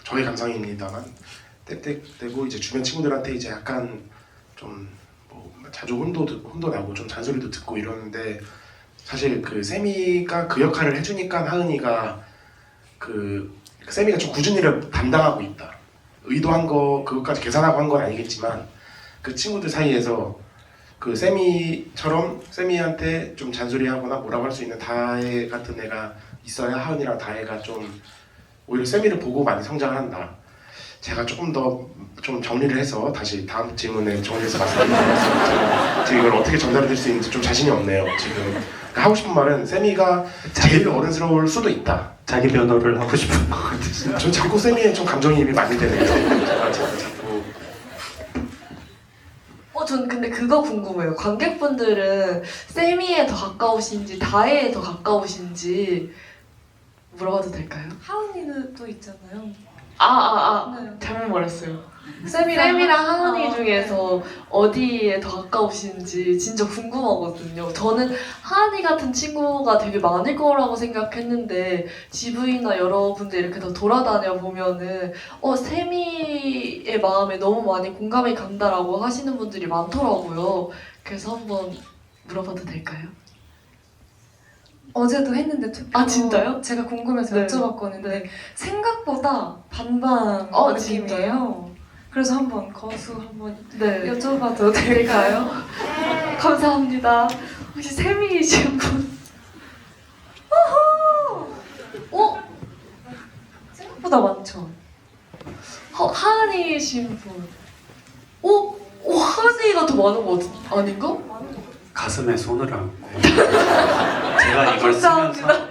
저의 감상입니다만 땡땡대고 이제 주변 친구들한테 이제 약간 좀 뭐 자주 혼도 나고 좀 잔소리도 듣고 이러는데, 사실 그 세미가 그 역할을 해주니까 하은이가 그 세미가 좀 굳은 일을 담당하고 있다. 의도한 거 그것까지 계산하고 한 건 아니겠지만 그 친구들 사이에서 그 세미처럼 세미한테 좀 잔소리하거나 뭐라고 할 수 있는 다혜 같은 애가 있어야 하은이랑 다혜가 좀 오히려 세미를 보고 많이 성장한다. 제가 조금 더 좀 정리를 해서 다시 다음 질문에 정리해서 말씀드리겠습니다. 제가 이걸 어떻게 전달해드릴 수 있는지 좀 자신이 없네요. 지금 그러니까 하고 싶은 말은 세미가 제일 어른스러울 수도 있다. 자기 변호를 하고 싶은 것 같아요. 전 자꾸 세미에 좀 감정이입이 많이 되네요. 제가 자꾸 전 근데 그거 궁금해요. 관객분들은 세미에 더 가까우신지 다혜에 더 가까우신지 물어봐도 될까요? 하은이는 또 있잖아요. 네. 잘못 말했어요. 쌤이랑 하은이 중에서 어디에 더 가까우신지 진짜 궁금하거든요. 저는 하은이 같은 친구가 되게 많을 거라고 생각했는데 GV나 여러분들 이렇게 더 돌아다녀 보면은 세미의 마음에 너무 많이 공감이 간다라고 하시는 분들이 많더라고요. 그래서 한번 물어봐도 될까요? 어제도 했는데 투표. 아, 진짜요? 제가 궁금해서 네. 여쭤봤거든요. 네. 생각보다 반반 느낌이에요. 그래서 한번 거수 한번 네. 여쭤봐도 될까요? 감사합니다. 혹시 세미이신 분? 생각보다 많죠. 하은이신 분? 하은이가 더 많은 거 아닌가? 가슴에 손을 얹고 제가 이걸 쓰면서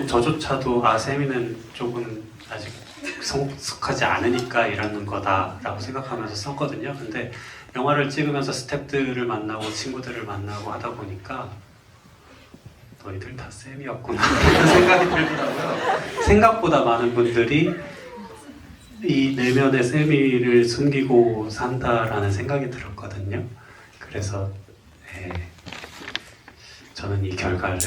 저조차도 세미는 조금 아직 성숙하지 않으니까 이러는 거다라고 생각하면서 썼거든요. 근데 영화를 찍으면서 스태프들을 만나고 친구들을 만나고 하다 보니까 너희들 다 쌤이었구나 이런 생각이 들더라고요. 생각보다 많은 분들이 이 내면의 쌤이를 숨기고 산다라는 생각이 들었거든요. 그래서 저는 이 결과를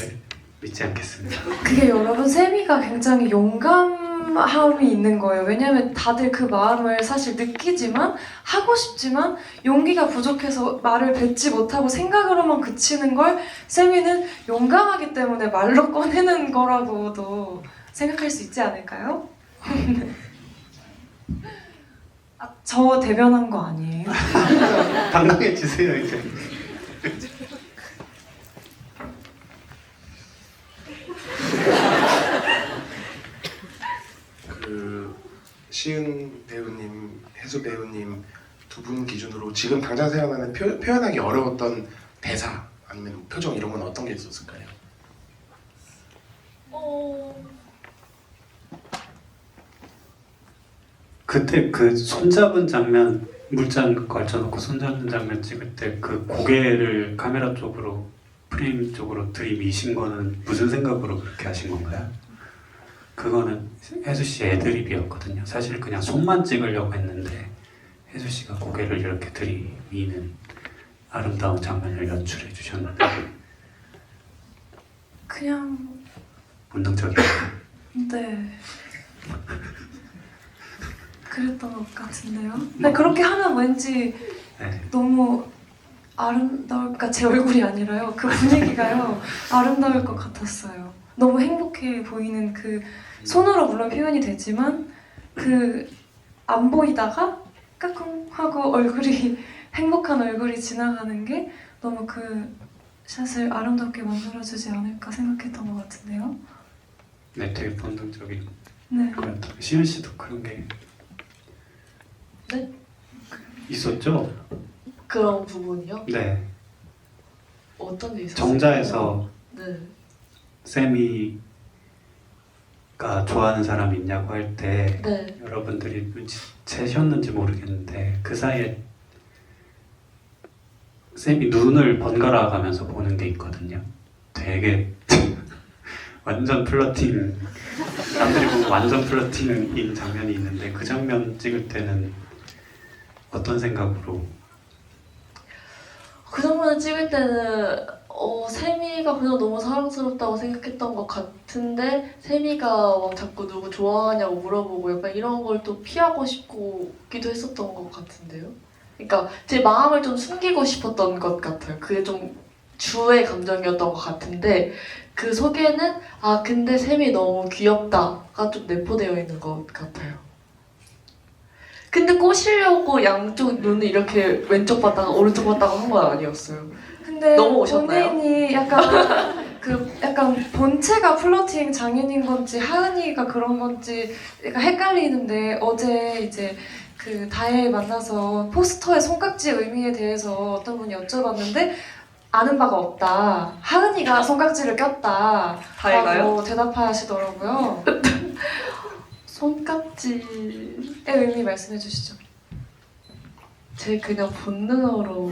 믿지 않겠습니다. 그게 여러분 세미가 굉장히 용감 조급함이 있는 거예요. 왜냐면 다들 그 마음을 사실 느끼지만 하고 싶지만 용기가 부족해서 말을 뱉지 못하고 생각으로만 그치는 걸 세미는 용감하기 때문에 말로 꺼내는 거라고도 생각할 수 있지 않을까요? 아, 저 대변한 거 아니에요? 당당해지세요 이제. 그 시은 배우님, 혜수 배우님 두 분 기준으로 지금 당장 생각나는 표현하기 어려웠던 대사 아니면 표정 이런 건 어떤 게 있었을까요? 그때 그 손잡은 장면, 물잔 걸쳐놓고 손잡는 장면 찍을 때 그 고개를 카메라 쪽으로, 프레임 쪽으로 들이미신 거는 무슨 생각으로 그렇게 하신 건가요? 그거는 혜수 씨 애드립이었거든요. 사실 그냥 손만 찍으려고 했는데 혜수 씨가 고개를 이렇게 들이미는 아름다운 장면을 연출해 주셨는데 그냥 본능적이에요. 네 그랬던 것 같은데요. 근데 그렇게 하면 왠지 네. 너무 아름다울까 제 얼굴이 아니라요. 그 분위기가요 아름다울 것 같았어요. 너무 행복해 보이는 그 손으로 물론 표현이 되지만 그 안 보이다가 까꿍 하고 얼굴이 행복한 얼굴이 지나가는 게 너무 그 샷을 아름답게 만들어주지 않을까 생각했던 것 같은데요. 네, 되게 본능적인 네. 거였다. 시은 씨도 그런 게 네? 있었죠? 그런 부분이요? 네. 어떤 게 있었어요? 정자에서 네. 세미가 좋아하는 사람이 있냐고 할 때 네. 여러분들이 눈치채셨는지 모르겠는데 그 사이에 쌤이 눈을 번갈아 가면서 보는 게 있거든요. 되게 완전 플러팅, 남들이 보면 완전 플러팅인 장면이 있는데 그 장면 찍을 때는 어떤 생각으로? 그 장면을 찍을 때는 세미가 그냥 너무 사랑스럽다고 생각했던 것 같은데 세미가 막 자꾸 누구 좋아하냐고 물어보고 약간 이런 걸 또 피하고 싶기도 했었던 것 같은데요. 그러니까 제 마음을 좀 숨기고 싶었던 것 같아요. 그게 좀 주의 감정이었던 것 같은데 그 속에는 아 근데 샘이 너무 귀엽다가 좀 내포되어 있는 것 같아요. 근데 꼬시려고 양쪽 눈을 이렇게 왼쪽 봤다가 오른쪽 봤다가 한 건 아니었어요. 근데 넘어오셨나요? 본인이 약간 본체가 플러팅 장인인 건지 하은이가 그런 건지 약간 헷갈리는데 어제 이제 그 다혜 만나서 포스터의 손깍지 의미에 대해서 어떤 분이 여쭤봤는데 아는 바가 없다. 하은이가 손깍지를 꼈다. 다혜가요? 라고 대답하시더라고요. 손깍지의 의미 말씀해 주시죠. 제 그냥 본능으로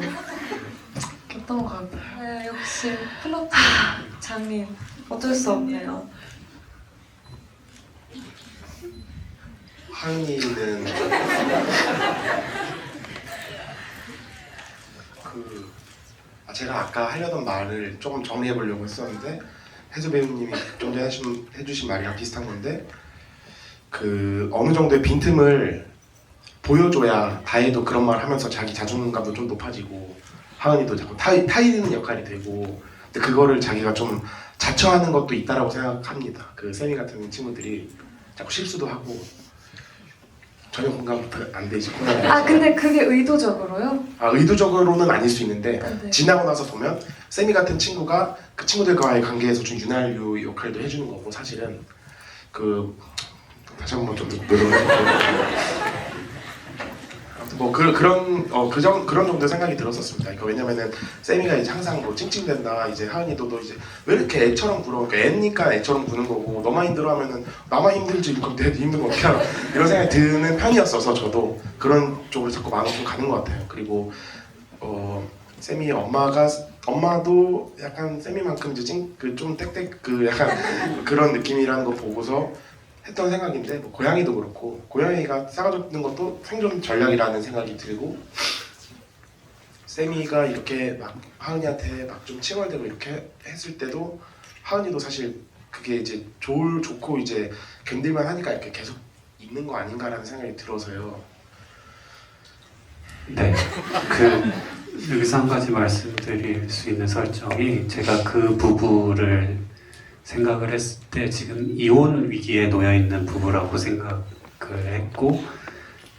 꼈던 것 같아요. 네, 역시 플러팅 장인 어쩔 수 없네요. 하은이는 제가 아까 하려던 말을 조금 정리해 보려고 했었는데 혜수 배우님이 좀 전에 해주신 말이랑 비슷한 건데 그 어느 정도의 빈틈을 보여줘야 다혜도 그런 말 하면서 자기 자존감도 좀 높아지고 하은이도 자꾸 타이르는 역할이 되고 근데 그거를 자기가 좀 자처하는 것도 있다라고 생각합니다. 그 세미 같은 친구들이 자꾸 실수도 하고 전혀 공감 안 되지. 아 근데 그게 의도적으로요? 아 의도적으로는 아닐 수 있는데 네. 지나고 나서 보면 세미 같은 친구가 그 친구들과의 관계에서 좀 윤활유 역할도 해주는 거고 사실은 그 다시 한번 좀 노력해볼게요. 아무튼 뭐 그런 정도 생각이 들었었습니다. 그러니까 왜냐면은 세미가 이제 항상 뭐 찡찡댄다 이제 하은이도 너 이제 왜 이렇게 애처럼 굴어? 그러니까 애니까 애처럼 구는 거고 너만 힘들어하면은 나만 힘들지 그럼 내도 힘든 거 어떻게 알아? 이런 생각이 드는 편이었어서 저도 그런 쪽으로 자꾸 마음이 좀 가는 것 같아요. 그리고 세미 엄마도 약간 세미만큼 이제 좀 땡땡 약간 그런 느낌이라는 거 보고서 했던 생각인데 뭐 고양이도 그렇고 고양이가 싸가지는 것도 생존 전략이라는 생각이 들고 세미가 이렇게 막 하은이한테 막 좀 칭얼대고 이렇게 했을 때도 하은이도 사실 그게 이제 좋고 이제 견딜만 하니까 이렇게 계속 있는 거 아닌가라는 생각이 들어서요. 네, 여기서 한 가지 말씀드릴 수 있는 설정이 제가 그 부부를 생각을 했을 때 지금 이혼 위기에 놓여 있는 부부라고 생각을 했고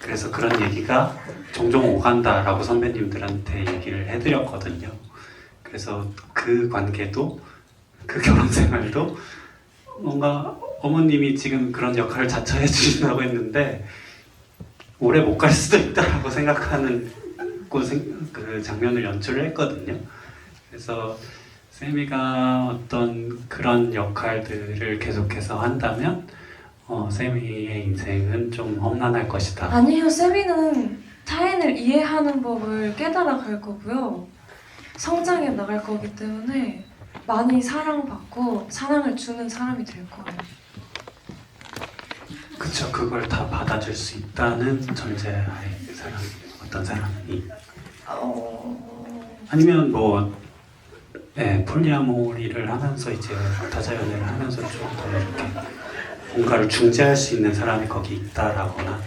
그래서 그런 얘기가 종종 오간다라고 선배님들한테 얘기를 해드렸거든요. 그래서 그 관계도 그 결혼 생활도 뭔가 어머님이 지금 그런 역할을 자처해 주신다고 했는데 오래 못 갈 수도 있다라고 생각하는 그 장면을 연출을 했거든요. 그래서 세미가 어떤 그런 역할들을 계속해서 한다면 세미의 인생은 좀 험난할 것이다. 아니요, 세미는 타인을 이해하는 법을 깨달아 갈 거고요. 성장해 나갈 거기 때문에 많이 사랑받고 사랑을 주는 사람이 될 거예요. 그쵸, 그걸 다 받아줄 수 있다는 전제하에 사람, 어떤 사람이 아니면 뭐 폴리아모리를 하면서 이제 다자 연애를 하면서 좀 더 이렇게 뭔가를 중재할 수 있는 사람이 거기 있다라거나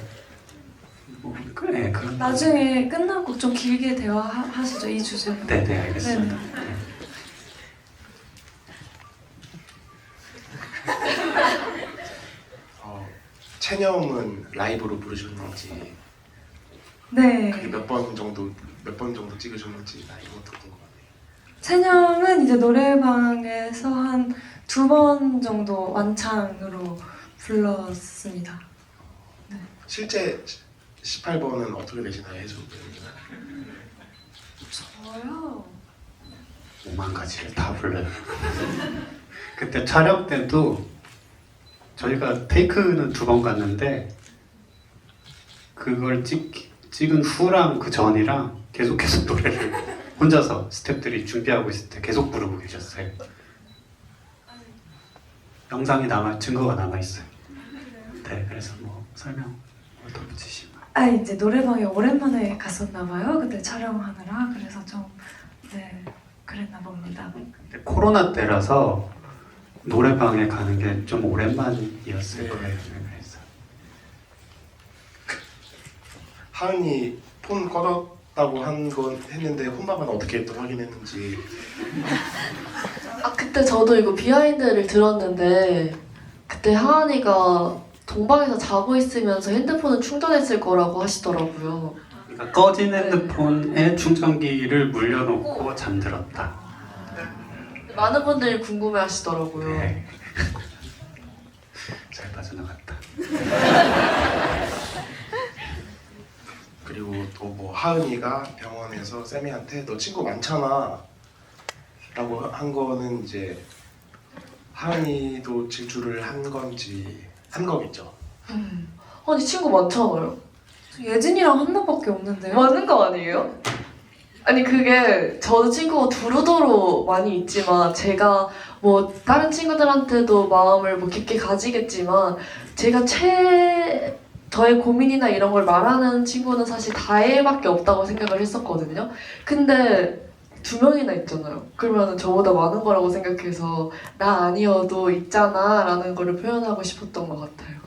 그런 나중에 끝나고 좀 길게 대화하시죠, 이 주제로. 네네 알겠습니다. 네네. 체념은 라이브로 부르셨는지 네. 그게 몇 번 정도 찍으셨는지 이런 것도 궁금하네요. 체념은 이제 노래방에서 한 2번 정도 완창으로 불렀습니다. 실제 18번은 어떻게 되시나요, 해수? 저요? 5만 가지를 다 불러요. 그때 촬영 때도 저희가 테이크는 2번 갔는데 그걸 찍은 후랑 그 전이랑 계속 노래를 혼자서 스태프들이 준비하고 있을 때 계속 부르고 계셨어요. 영상이 증거가 남아 있어요. 네, 그래서 뭐 설명 더 붙이시면. 이제 노래방에 오랜만에 갔었나 봐요. 그때 촬영하느라. 그래서 좀 그랬나 봅니다. 근데 코로나 때라서 노래방에 가는 게 좀 오랜만이었을 거예요. 그래서 하은이 폰 꺼졌다고 한 건 했는데 혼밥은 어떻게 또 확인했는지. 그때 저도 이거 비하인드를 들었는데 그때 하은이가 동방에서 자고 있으면서 핸드폰을 충전했을 거라고 하시더라고요. 그러니까 꺼진 핸드폰에 충전기를 물려놓고 잠들었다. 많은 분들이 궁금해 하시더라고요. 네. 잘 빠져나갔다. 그리고 또 뭐 하은이가 병원에서 쌤이한테 너 친구 많잖아 라고 한 거는 이제 하은이도 질주를 한 거겠죠. 아니 친구 많잖아요. 예진이랑 한나밖에 없는데요. 많은 거 아니에요? 아니 그게 저도 친구가 두루두루 많이 있지만 제가 뭐 다른 친구들한테도 마음을 뭐 깊게 가지겠지만 제가 저의 고민이나 이런 걸 말하는 친구는 사실 다혜밖에 없다고 생각을 했었거든요. 근데 2명이나 있잖아요. 그러면 저보다 많은 거라고 생각해서 나 아니어도 있잖아 라는 거를 표현하고 싶었던 것 같아요.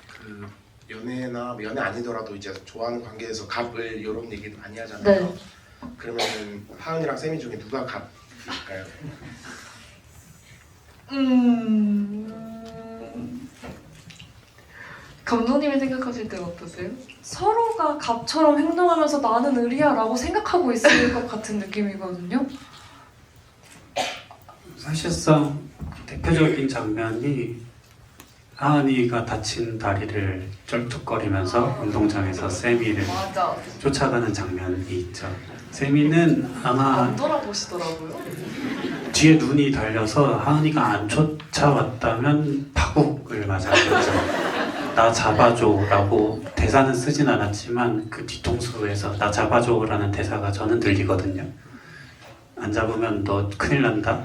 그 연애나 뭐 연애 아니더라도 이제 좋아하는 관계에서 갑을 이런 얘기도 많이 하잖아요. 네. 그러면 하은이랑 쌤이 중에 누가 갑일까요? 감독님이 생각하실 때는 어떠세요? 서로가 갑처럼 행동하면서 나는 의리야 라고 생각하고 있을 것 같은 느낌이거든요. 사실상 대표적인 장면이 하은이가 다친 다리를 쩔뚝거리면서 운동장에서 세미를 맞아. 쫓아가는 장면이 있죠. 세미는 아마 안 돌아보시더라고요. 뒤에 눈이 달려서 하은이가 안 쫓아왔다면 파국을 맞았겠죠. 나 잡아줘라고 대사는 쓰진 않았지만 그 뒤통수에서 나 잡아줘라는 대사가 저는 들리거든요. 안 잡으면 너 큰일 난다가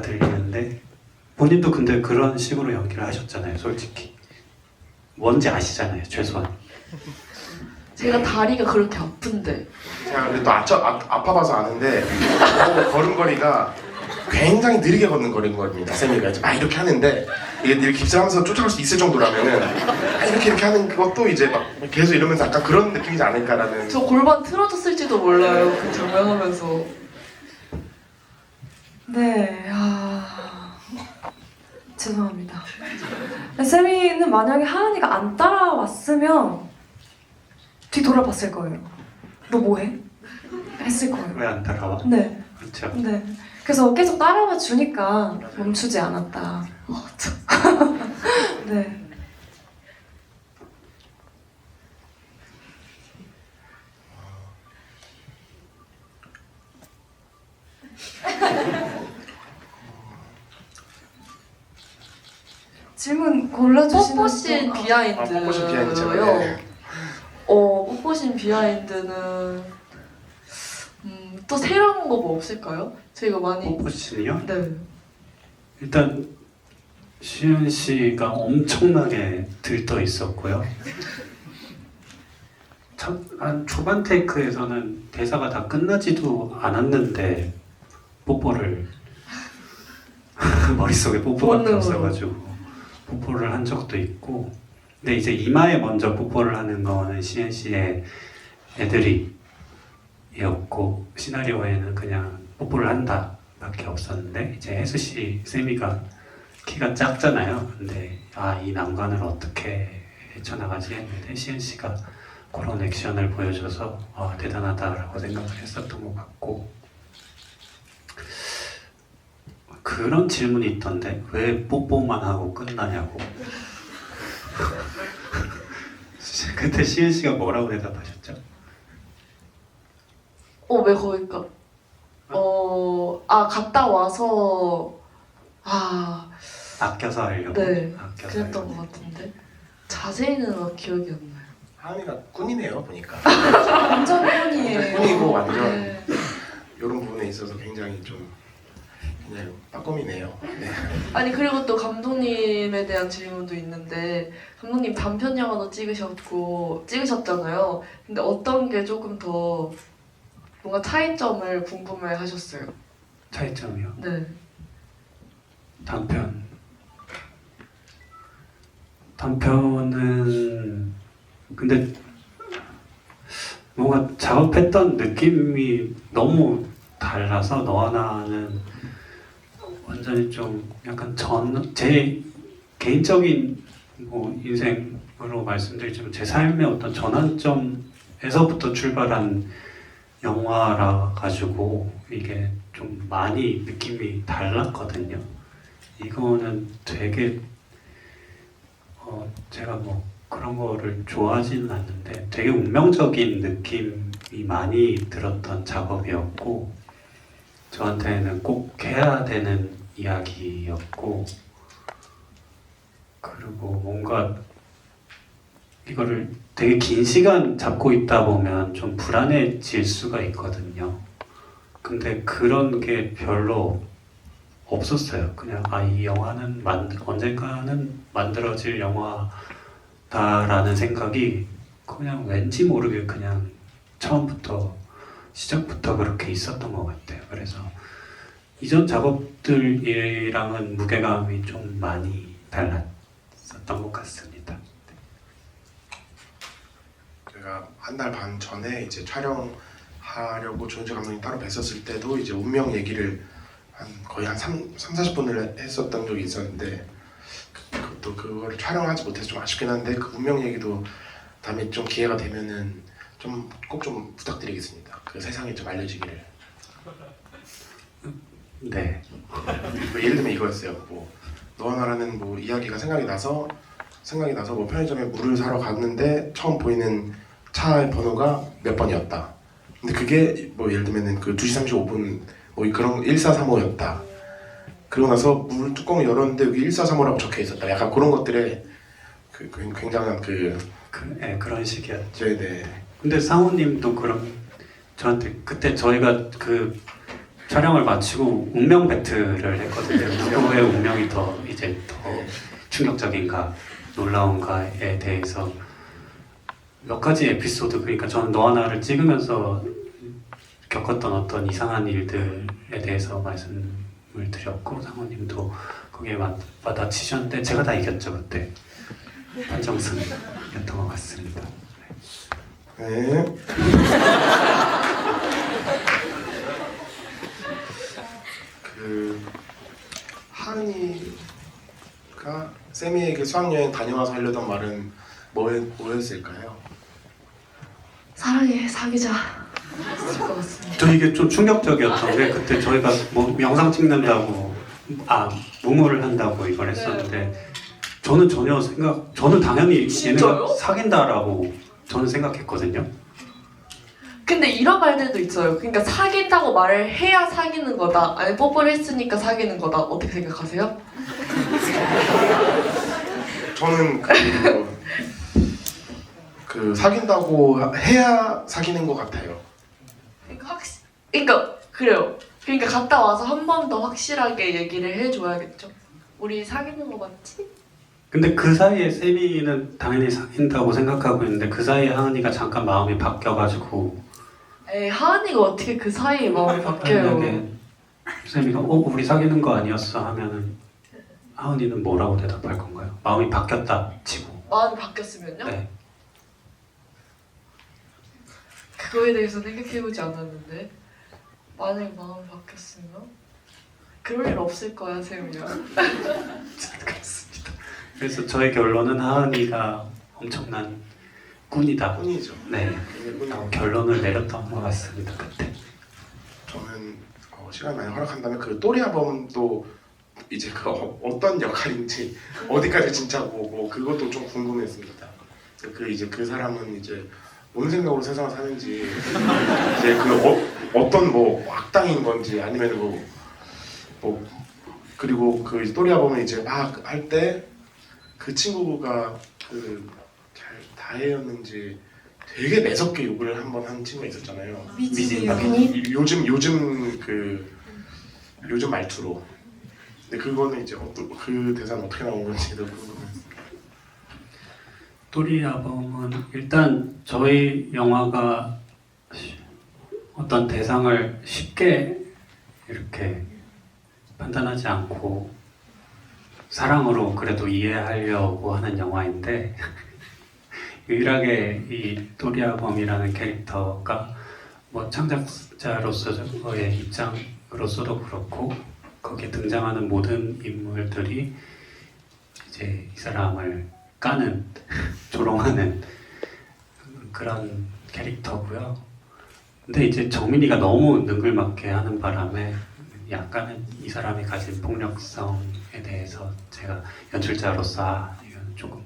들리는데 본인도 근데 그런 식으로 연기를 하셨잖아요. 솔직히 뭔지 아시잖아요. 최소한. 제가 다리가 그렇게 아픈데 제가 근데 또 아파봐서 아는데 걸음걸이가 굉장히 느리게 걷는 거리는 겁니다. 쌤이가 이제 막 이렇게 하는데 이게 이렇게 깁스하면서 쫓아갈 수 있을 정도라면은 이렇게 하는 그것도 이제 막 계속 이러면서 약간 그런 느낌이지 않을까라는. 저 골반 틀어졌을지도 몰라요. 그 조명하면서. 네, 죄송합니다. 쌤이는 만약에 하은이가 안 따라왔으면 뒤돌아봤을 거예요. 너 뭐해? 했을 거예요. 왜 안 따라와? 네, 그렇죠. 네. 그래서 계속 따라와 주니까 멈추지 않았다. 네. 질문 골라주시면 뽀뽀신 또- 비하인드요. 뽀뽀신 비하인드 제가 네. 뽀뽀신 비하인드는 또 새로운 거 뭐 없을까요? 저희가 많이 뽀뽀신이요? 네. 일단 시은 씨가 엄청나게 들떠 있었고요. 한 초반 테이크에서는 대사가 다 끝나지도 않았는데 뽀뽀를 머릿속에 뽀뽀가 본능으로. 들었어가지고 뽀뽀를 한 적도 있고, 근데 이제 이마에 먼저 뽀뽀를 하는 거는 시은 씨의 애드립이었고 시나리오에는 그냥 뽀뽀를 한다 밖에 없었는데, 이제 혜수 씨 세미가 키가 작잖아요. 근데 이 난관을 어떻게 헤쳐나가지 했는데 시은 씨가 그런 액션을 보여줘서 대단하다라고 생각을 했었던 것 같고, 그런 질문이 있던데 왜 뽀뽀만 하고 끝나냐고. 그때 시은 씨가 뭐라고 대답하셨죠? 왜 거기까? 갔다 와서 아껴서 하려고. 네, 아껴서 그랬던 하려고. 것 같은데 자세히는 막 기억이 안 나요. 하은이가 꾼이네요 보니까. 완전 꾼이에요. 꾼이고 완전 네. 이런 부분에 있어서 굉장히 좀 그냥 빠꼼이네요. 네. 아니 그리고 또 감독님에 대한 질문도 있는데, 감독님 단편 영화도 찍으셨잖아요. 근데 어떤 게 조금 더 뭔가 차이점을 궁금해하셨어요? 차이점이요. 네. 단편은 근데 뭔가 작업했던 느낌이 너무 달라서 너와 나는 완전히 좀 약간 제 개인적인 뭐 인생으로 말씀드리자면 제 삶의 어떤 전환점에서부터 출발한 영화라 가지고 이게 좀 많이 느낌이 달랐거든요. 이거는 되게 제가 뭐 그런 거를 좋아하지는 않는데 되게 운명적인 느낌이 많이 들었던 작업이었고, 저한테는 꼭 해야 되는 이야기였고, 그리고 뭔가 이거를 되게 긴 시간 잡고 있다 보면 좀 불안해질 수가 있거든요. 근데 그런 게 별로 없었어요. 그냥 이 영화는 언젠가는 만들어질 영화다라는 생각이 그냥 왠지 모르게 그냥 처음부터 시작부터 그렇게 있었던 것 같아요. 그래서 이전 작업들이랑은 무게감이 좀 많이 달랐었던 것 같습니다. 제가 한 달 반 전에 이제 촬영하려고 조은재 감독님 따로 뵀었을 때도 이제 운명 얘기를 거의 한 40분을 했었던 적이 있었는데, 그것도 그거를 촬영하지 못해서 좀 아쉽긴 한데 그 운명 얘기도 다음에 좀 기회가 되면은 좀 꼭 좀 부탁드리겠습니다. 그 세상에 좀 알려지기를. 네. 예를 들면 이거였어요. 뭐 너와 나라는 뭐 이야기가 생각이 나서 뭐 편의점에 물을 사러 갔는데 처음 보이는 차의 번호가 몇 번이었다. 근데 그게 뭐 예를 들면은 그 2시 35분 뭐 그런 1435였다. 그러고 나서 물 뚜껑을 열었는데 여기 1435라고 적혀 있었다. 약간 그런 것들에 그 굉장한 그런 식이었죠. 네네. 근데 상우님도 그런 저한테 그때 저희가 그 촬영을 마치고 운명 배틀을 했거든요. 누구의 운명이 더 충격적인가 놀라운가에 대해서 몇 가지 에피소드, 그러니까 저는 너와 나를 찍으면서 겪었던 어떤 이상한 일들에 대해서 말씀을 드렸고 상호님도 거기에 받아치셨는데 제가 다 이겼죠 그때. 판정승이었던 것 같습니다. 네. 그 하은이가 세미에게 수학여행 다녀와서 하려던 말은 뭐였을까요? 사랑해, 사귀자. 있을 것 같습니다. 저 이게 좀 충격적이었던 게 그때 저희가 뭐 영상 찍는다고 무무를 한다고 이걸 했었는데 저는 전혀 저는 당연히 진짜요? 얘네가 사귄다라고 저는 생각했거든요. 근데 이런 말들도 있어요. 그러니까 사귄다고 말을 해야 사귀는 거다. 아니 뽀뽀를 했으니까 사귀는 거다. 어떻게 생각하세요? 저는 그 사귄다고 해야 사귀는 것 같아요. 그러니까 그래요. 그러니까 갔다 와서 한 번 더 확실하게 얘기를 해줘야겠죠. 우리 사귀는 거 맞지? 근데 그 사이에 세미는 당연히 사귄다고 생각하고 있는데 그 사이에 하은이가 잠깐 마음이 바뀌어가지고 에이 하은이가 어떻게 그 사이에 마음이 바뀌어요? 만약에 세미가 우리 사귀는 거 아니었어 하면은 하은이는 뭐라고 대답할 건가요? 마음이 바뀌었다 치고. 마음이 바뀌었으면요? 네. 그거에 대해서 생각해보지 않았는데 만약에 마음이 바뀌었으면 그럴 일 없을 거야 세우야. 그렇습니다. 그래서 저의 결론은 하은이가 엄청난 꾼이다. 뿐이죠. 네. 라고 결론을 내렸던 것 같습니다. 그때. 저는 시간 많이 허락한다면 그 또리아범도 이제 그 어떤 역할인지 어디까지 진짜고 뭐 그것도 좀 궁금했습니다. 그 이제 그 사람은 이제 뭔 생각으로 세상을 사는지 이제 그 어떤 뭐 악당인 건지 아니면 뭐 그리고 그 또리아범은 이제 막 할 때 그 친구가 그 잘 다혜였는지 되게 매섭게 욕을 한번 한 친구가 있었잖아요. 미진이요. 요즘 말투로. 근데 그거는 이제 그 대사는 어떻게 나온 건지도 궁금해요. 또리아범은 일단 저희 영화가 어떤 대상을 쉽게 이렇게 판단하지 않고 사랑으로 그래도 이해하려고 하는 영화인데 유일하게 이 또리아범이라는 캐릭터가 뭐 창작자로서의 입장으로서도 그렇고 거기에 등장하는 모든 인물들이 이제 이 사람을 까는 조롱하는 그런 캐릭터고요. 근데 이제 정민이가 너무 능글맞게 하는 바람에 약간은 이 사람이 가진 폭력성에 대해서 제가 연출자로서 이건 조금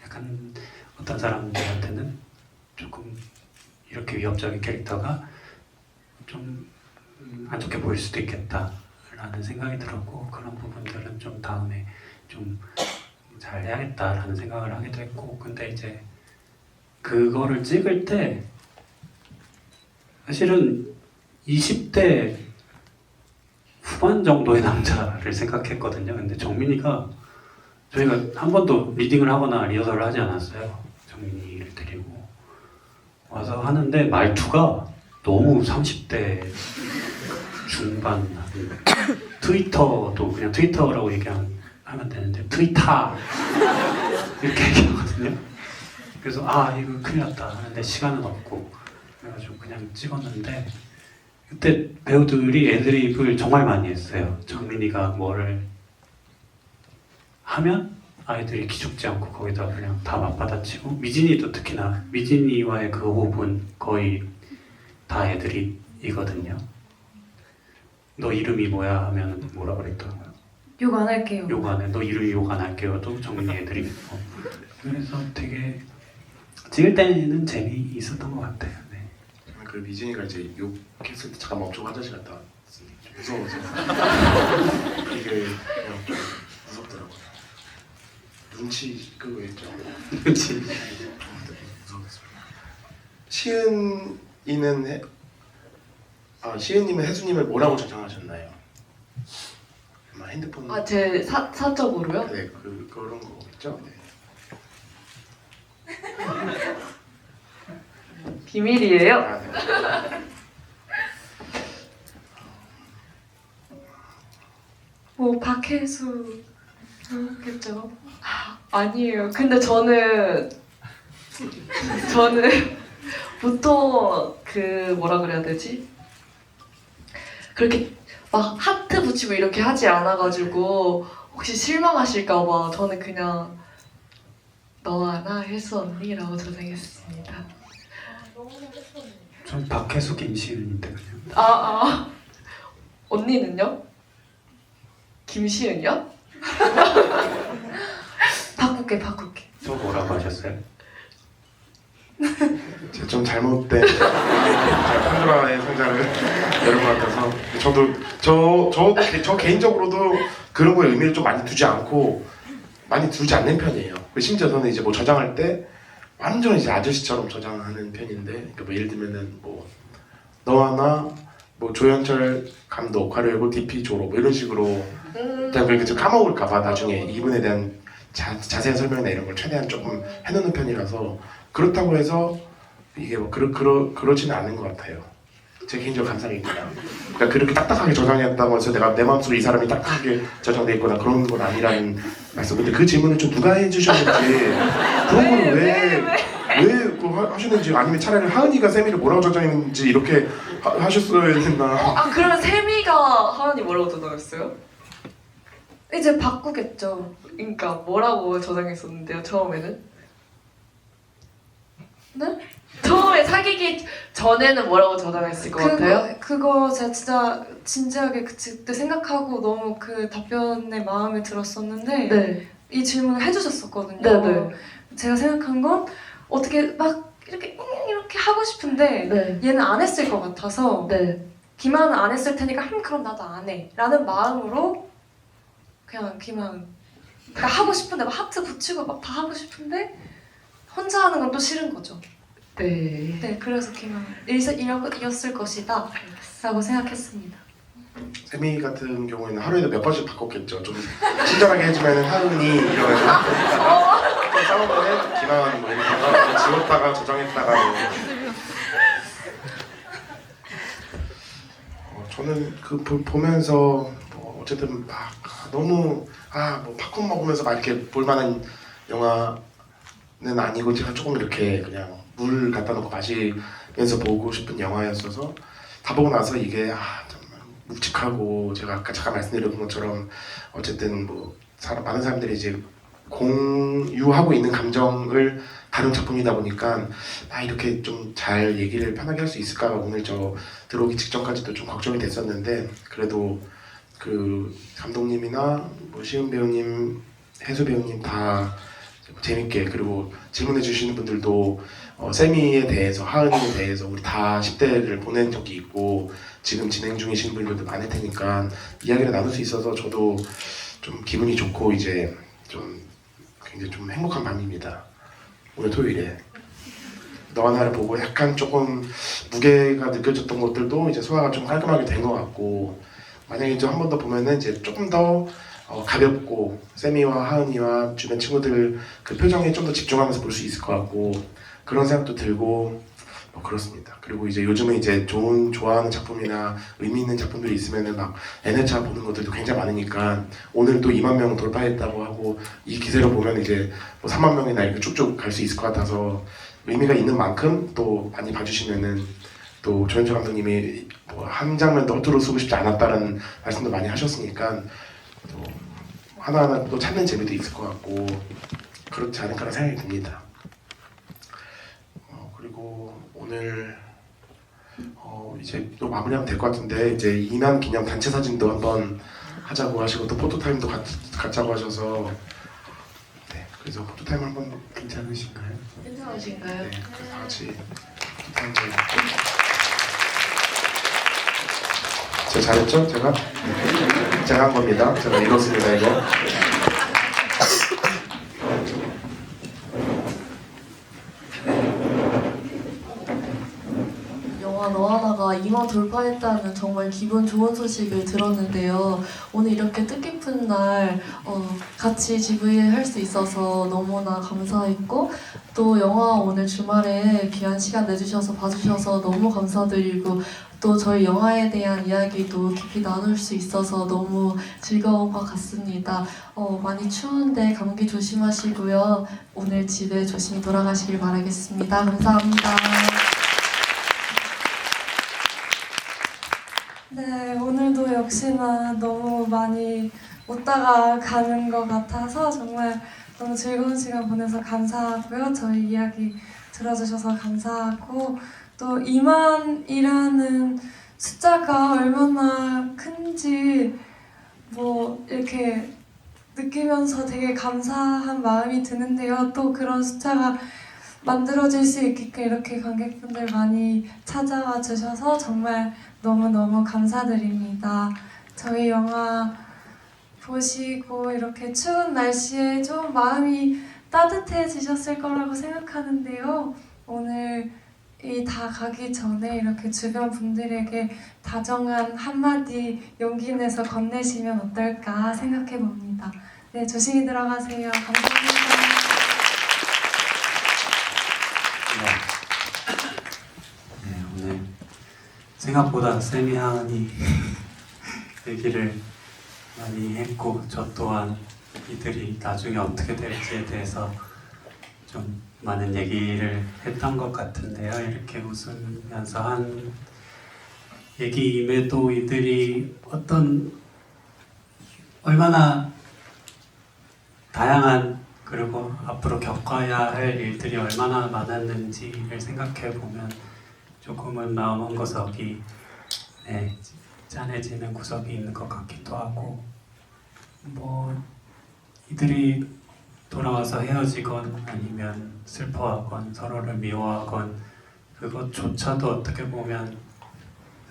약간 어떤 사람들한테는 조금 이렇게 위협적인 캐릭터가 좀 안 좋게 보일 수도 있겠다라는 생각이 들었고 그런 부분들은 좀 다음에 좀 잘 해야겠다라는 생각을 하게 됐고 근데 이제 그거를 찍을 때 사실은 20대 후반 정도의 남자를 생각했거든요. 근데 정민이가 저희가 한 번도 리딩을 하거나 리허설을 하지 않았어요. 정민이를 데리고 와서 하는데 말투가 너무 30대 중반 트위터도 그냥 트위터라고 얘기하면 되는데 트위터 이렇게 얘기하거든요. 그래서 이거 큰일 났다 하는데 시간은 없고 그래가지고 그냥 찍었는데 그때 배우들이 애드립을 정말 많이 했어요. 정민이가 뭐를 하면 아이들이 기죽지 않고 거기다 그냥 다 맞받아치고 미진이도 특히나 미진이와의 그 호흡은 거의 다 애드립이거든요. 너 이름이 뭐야 하면 뭐라 그랬더라고요. 욕 안 할게요. 욕 안 해. 너 이름이 욕 안 할게요도 정민이 애드립이고 그래서 되게 찍을 때는 재미있었던 것 같아요. 네. 그 미진이가 이제 욕했을 때 잠깐 멈추고 화장실 갔다 왔으니 좀 무서워서 이게 그냥 좀 무섭더라고요. 눈치 끄고 했죠. 그렇지. 무서웠습니다. 시은님은 혜수님을 뭐라고 저장하셨나요? 아마 핸드폰. 제 사적으로요? 네, 그런 거겠죠. 네. 비밀이에요? 네. 박혜수겠죠. 아니에요. 근데 저는 보통 그 뭐라 그래야 되지? 그렇게 막 하트 붙이고 이렇게 하지 않아가지고 혹시 실망하실까봐 저는 그냥 너와 나 혜수 언니라고 저장했습니다. 전 박혜수 김시은인데 그냥. 언니는요? 김시은요? 바꿀게. 저 뭐라고 하셨어요? 제가 좀 잘못된 판도라의 상자를 열은 것 같아서 저 개인적으로도 그런 거에 의미를 좀 많이 두지 않는 편이에요. 심지어 저는 이제 뭐 저장할 때 완전 이제 아저씨처럼 저장하는 편인데, 그러니까 뭐 예를 들면은 뭐 너와 나, 뭐 조연철 감독 화려고 DP 졸업 뭐 이런 식으로 그냥 그렇게 좀 까먹을까봐 나중에 이분에 대한 자세한 설명이나 이런 걸 최대한 조금 해놓는 편이라서 그렇다고 해서 이게 뭐 그러지는 않은 것 같아요. 제 개인적 감상입니다. 그러니까 그렇게 딱딱하게 저장했다고 해서 내가 내 마음속에 이 사람이 딱딱하게 저장돼 있거나 그런 건 아니라는 말씀. 근데 그 질문을 좀 누가 해주셨는지 그런 거는 왜 하시는지, 아니면 차라리 하은이가 세미를 뭐라고 저장했는지 이렇게 하셨어야 했나. 그러면 세미가 하은이 뭐라고 저장했어요? 이제 바꾸겠죠. 그러니까 뭐라고 저장했었는데요, 처음에는? 네? 처음에 사귀기 전에는 뭐라고 저장했을 것 같아요? 그거 제가 진짜 진지하게 그때 생각하고 너무 그 답변에 마음에 들었었는데 네. 이 질문을 해주셨었거든요. 네네. 제가 생각한 건 어떻게 막 이렇게 하고 싶은데 네. 얘는 안 했을 것 같아서 네. 김하은 안 했을 테니까 그럼 나도 안 해 라는 마음으로 그냥 김하은 그러니까 하고 싶은데 막 하트 붙이고 막 다 하고 싶은데 혼자 하는 건 또 싫은 거죠. 네. 네, 그래서 김하은 이었을 것이다 라고 생각했습니다. 세미 같은 경우에는 하루에도 몇 번씩 바꿨겠죠. 좀 친절하게 해주면은 하은이 이러면서 또 싸우면은 김하은 뭐 이렇게 지웠다가 저장했다가 뭐. 저는 그 보면서 뭐 어쨌든 막 너무 뭐 팝콘 먹으면서 막 이렇게 볼만한 영화는 아니고, 제가 조금 이렇게 그냥 물 갖다 놓고 마시면서 보고 싶은 영화였어서 다 보고 나서 이게 정말 묵직하고, 제가 아까 잠깐 말씀드린 것처럼 어쨌든 뭐 많은 사람들이 이제 공유하고 있는 감정을 다룬 작품이다 보니까 이렇게 좀 잘 얘기를 편하게 할 수 있을까 오늘 저 들어오기 직전까지도 좀 걱정이 됐었는데, 그래도 그 감독님이나 뭐 시은 배우님, 혜수 배우님 다 재밌게, 그리고 질문해 주시는 분들도 세미에 대해서, 하은이에 대해서 우리 다 10대를 보낸 적이 있고 지금 진행 중이신 분들도 많을 테니까 이야기를 나눌 수 있어서 저도 좀 기분이 좋고 이제 좀 굉장히 좀 행복한 밤입니다. 오늘 토요일에 너와 나를 보고 약간 조금 무게가 느껴졌던 것들도 이제 소화가 좀 깔끔하게 된 것 같고, 만약에 좀 한 번 더 보면은 이제 조금 더 가볍고 세미와 하은이와 주변 친구들 그 표정에 좀 더 집중하면서 볼 수 있을 것 같고, 그런 생각도 들고 뭐 그렇습니다. 그리고 이제 요즘은 이제 좋아하는 작품이나 의미 있는 작품들이 있으면은 막 N회차 보는 것들도 굉장히 많으니까, 오늘 또 2만 명 돌파했다고 하고 이 기세로 보면 이제 뭐 3만 명이나 이렇게 쭉쭉 갈 수 있을 것 같아서 의미가 있는 만큼 또 많이 봐주시면은, 또 조연철 감독님이 뭐 한 장면도 허투루 쓰고 싶지 않았다는 말씀도 많이 하셨으니까 또 하나하나 또 찾는 재미도 있을 것 같고 그렇지 않을까라는 생각이 듭니다. 그리고 오늘 이제 또 마무리하면 될 것 같은데, 이제 이난 기념 단체 사진도 한번 하자고 하시고 또 포토타임도 갖자고 하셔서, 네, 그래서 포토타임 한번 괜찮으신가요? 괜찮으신가요? 네, 그래서 다 같이 포토타임을. 제가 잘했죠? 제가? 네. 제가 한 겁니다. 제가 이뤘습니다, 이거. 영화 너하나가 2만 돌파했다는 정말 기분 좋은 소식을 들었는데요. 오늘 이렇게 뜻깊은 날 같이 GV 할 수 있어서 너무나 감사했고, 또 영화 오늘 주말에 귀한 시간 내주셔서 봐주셔서 너무 감사드리고 또 저희 영화에 대한 이야기도 깊이 나눌 수 있어서 너무 즐거운 것 같습니다. 많이 추운데 감기 조심하시고요. 오늘 집에 조심히 돌아가시길 바라겠습니다. 감사합니다. 네, 오늘도 역시나 너무 많이 웃다가 가는 것 같아서 정말 너무 즐거운 시간 보내서 감사하고요. 저희 이야기 들어주셔서 감사하고 또 2만이라는 숫자가 얼마나 큰지 뭐 이렇게 느끼면서 되게 감사한 마음이 드는데요. 또 그런 숫자가 만들어질 수 있게끔 이렇게 관객분들 많이 찾아와 주셔서 정말 너무너무 감사드립니다. 저희 영화 보시고 이렇게 추운 날씨에 좀 마음이 따뜻해지셨을 거라고 생각하는데요. 오늘 이 다 가기 전에 이렇게 주변 분들에게 다정한 한마디 용기 내서 건네시면 어떨까 생각해 봅니다. 네, 조심히 들어가세요. 감사합니다. 네, 오늘 생각보다 세미하니 얘기를 많이 했고 저 또한 이들이 나중에 어떻게 될지에 대해서 좀 많은 얘기를 했던 것 같은데요. 이렇게 웃으면서 한 얘기임에도 이들이 얼마나 다양한 그리고 앞으로 겪어야 할 일들이 얼마나 많았는지를 생각해 보면 조금은 마음 한 구석이 짠해지는 구석이 있는 것 같기도 하고 뭐 이들이 돌아와서 헤어지건 아니면 슬퍼하건 서로를 미워하건 그것조차도 어떻게 보면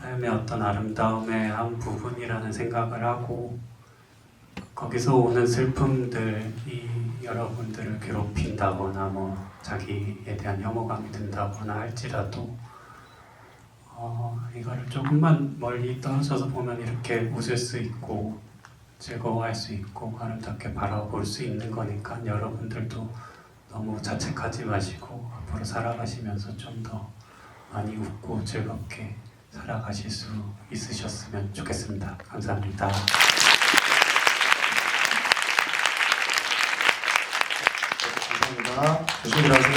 삶의 어떤 아름다움의 한 부분이라는 생각을 하고 거기서 오는 슬픔들이 여러분들을 괴롭힌다거나 뭐 자기에 대한 혐오감이 든다거나 할지라도 이거를 조금만 멀리 떨어져서 보면 이렇게 웃을 수 있고 즐거워할 수 있고 아름답게 바라볼 수 있는 거니까 여러분들도 너무 자책하지 마시고 앞으로 살아가시면서 좀 더 많이 웃고 즐겁게 살아가실 수 있으셨으면 좋겠습니다. 감사합니다. 감사합니다. 조심히 들어가세요.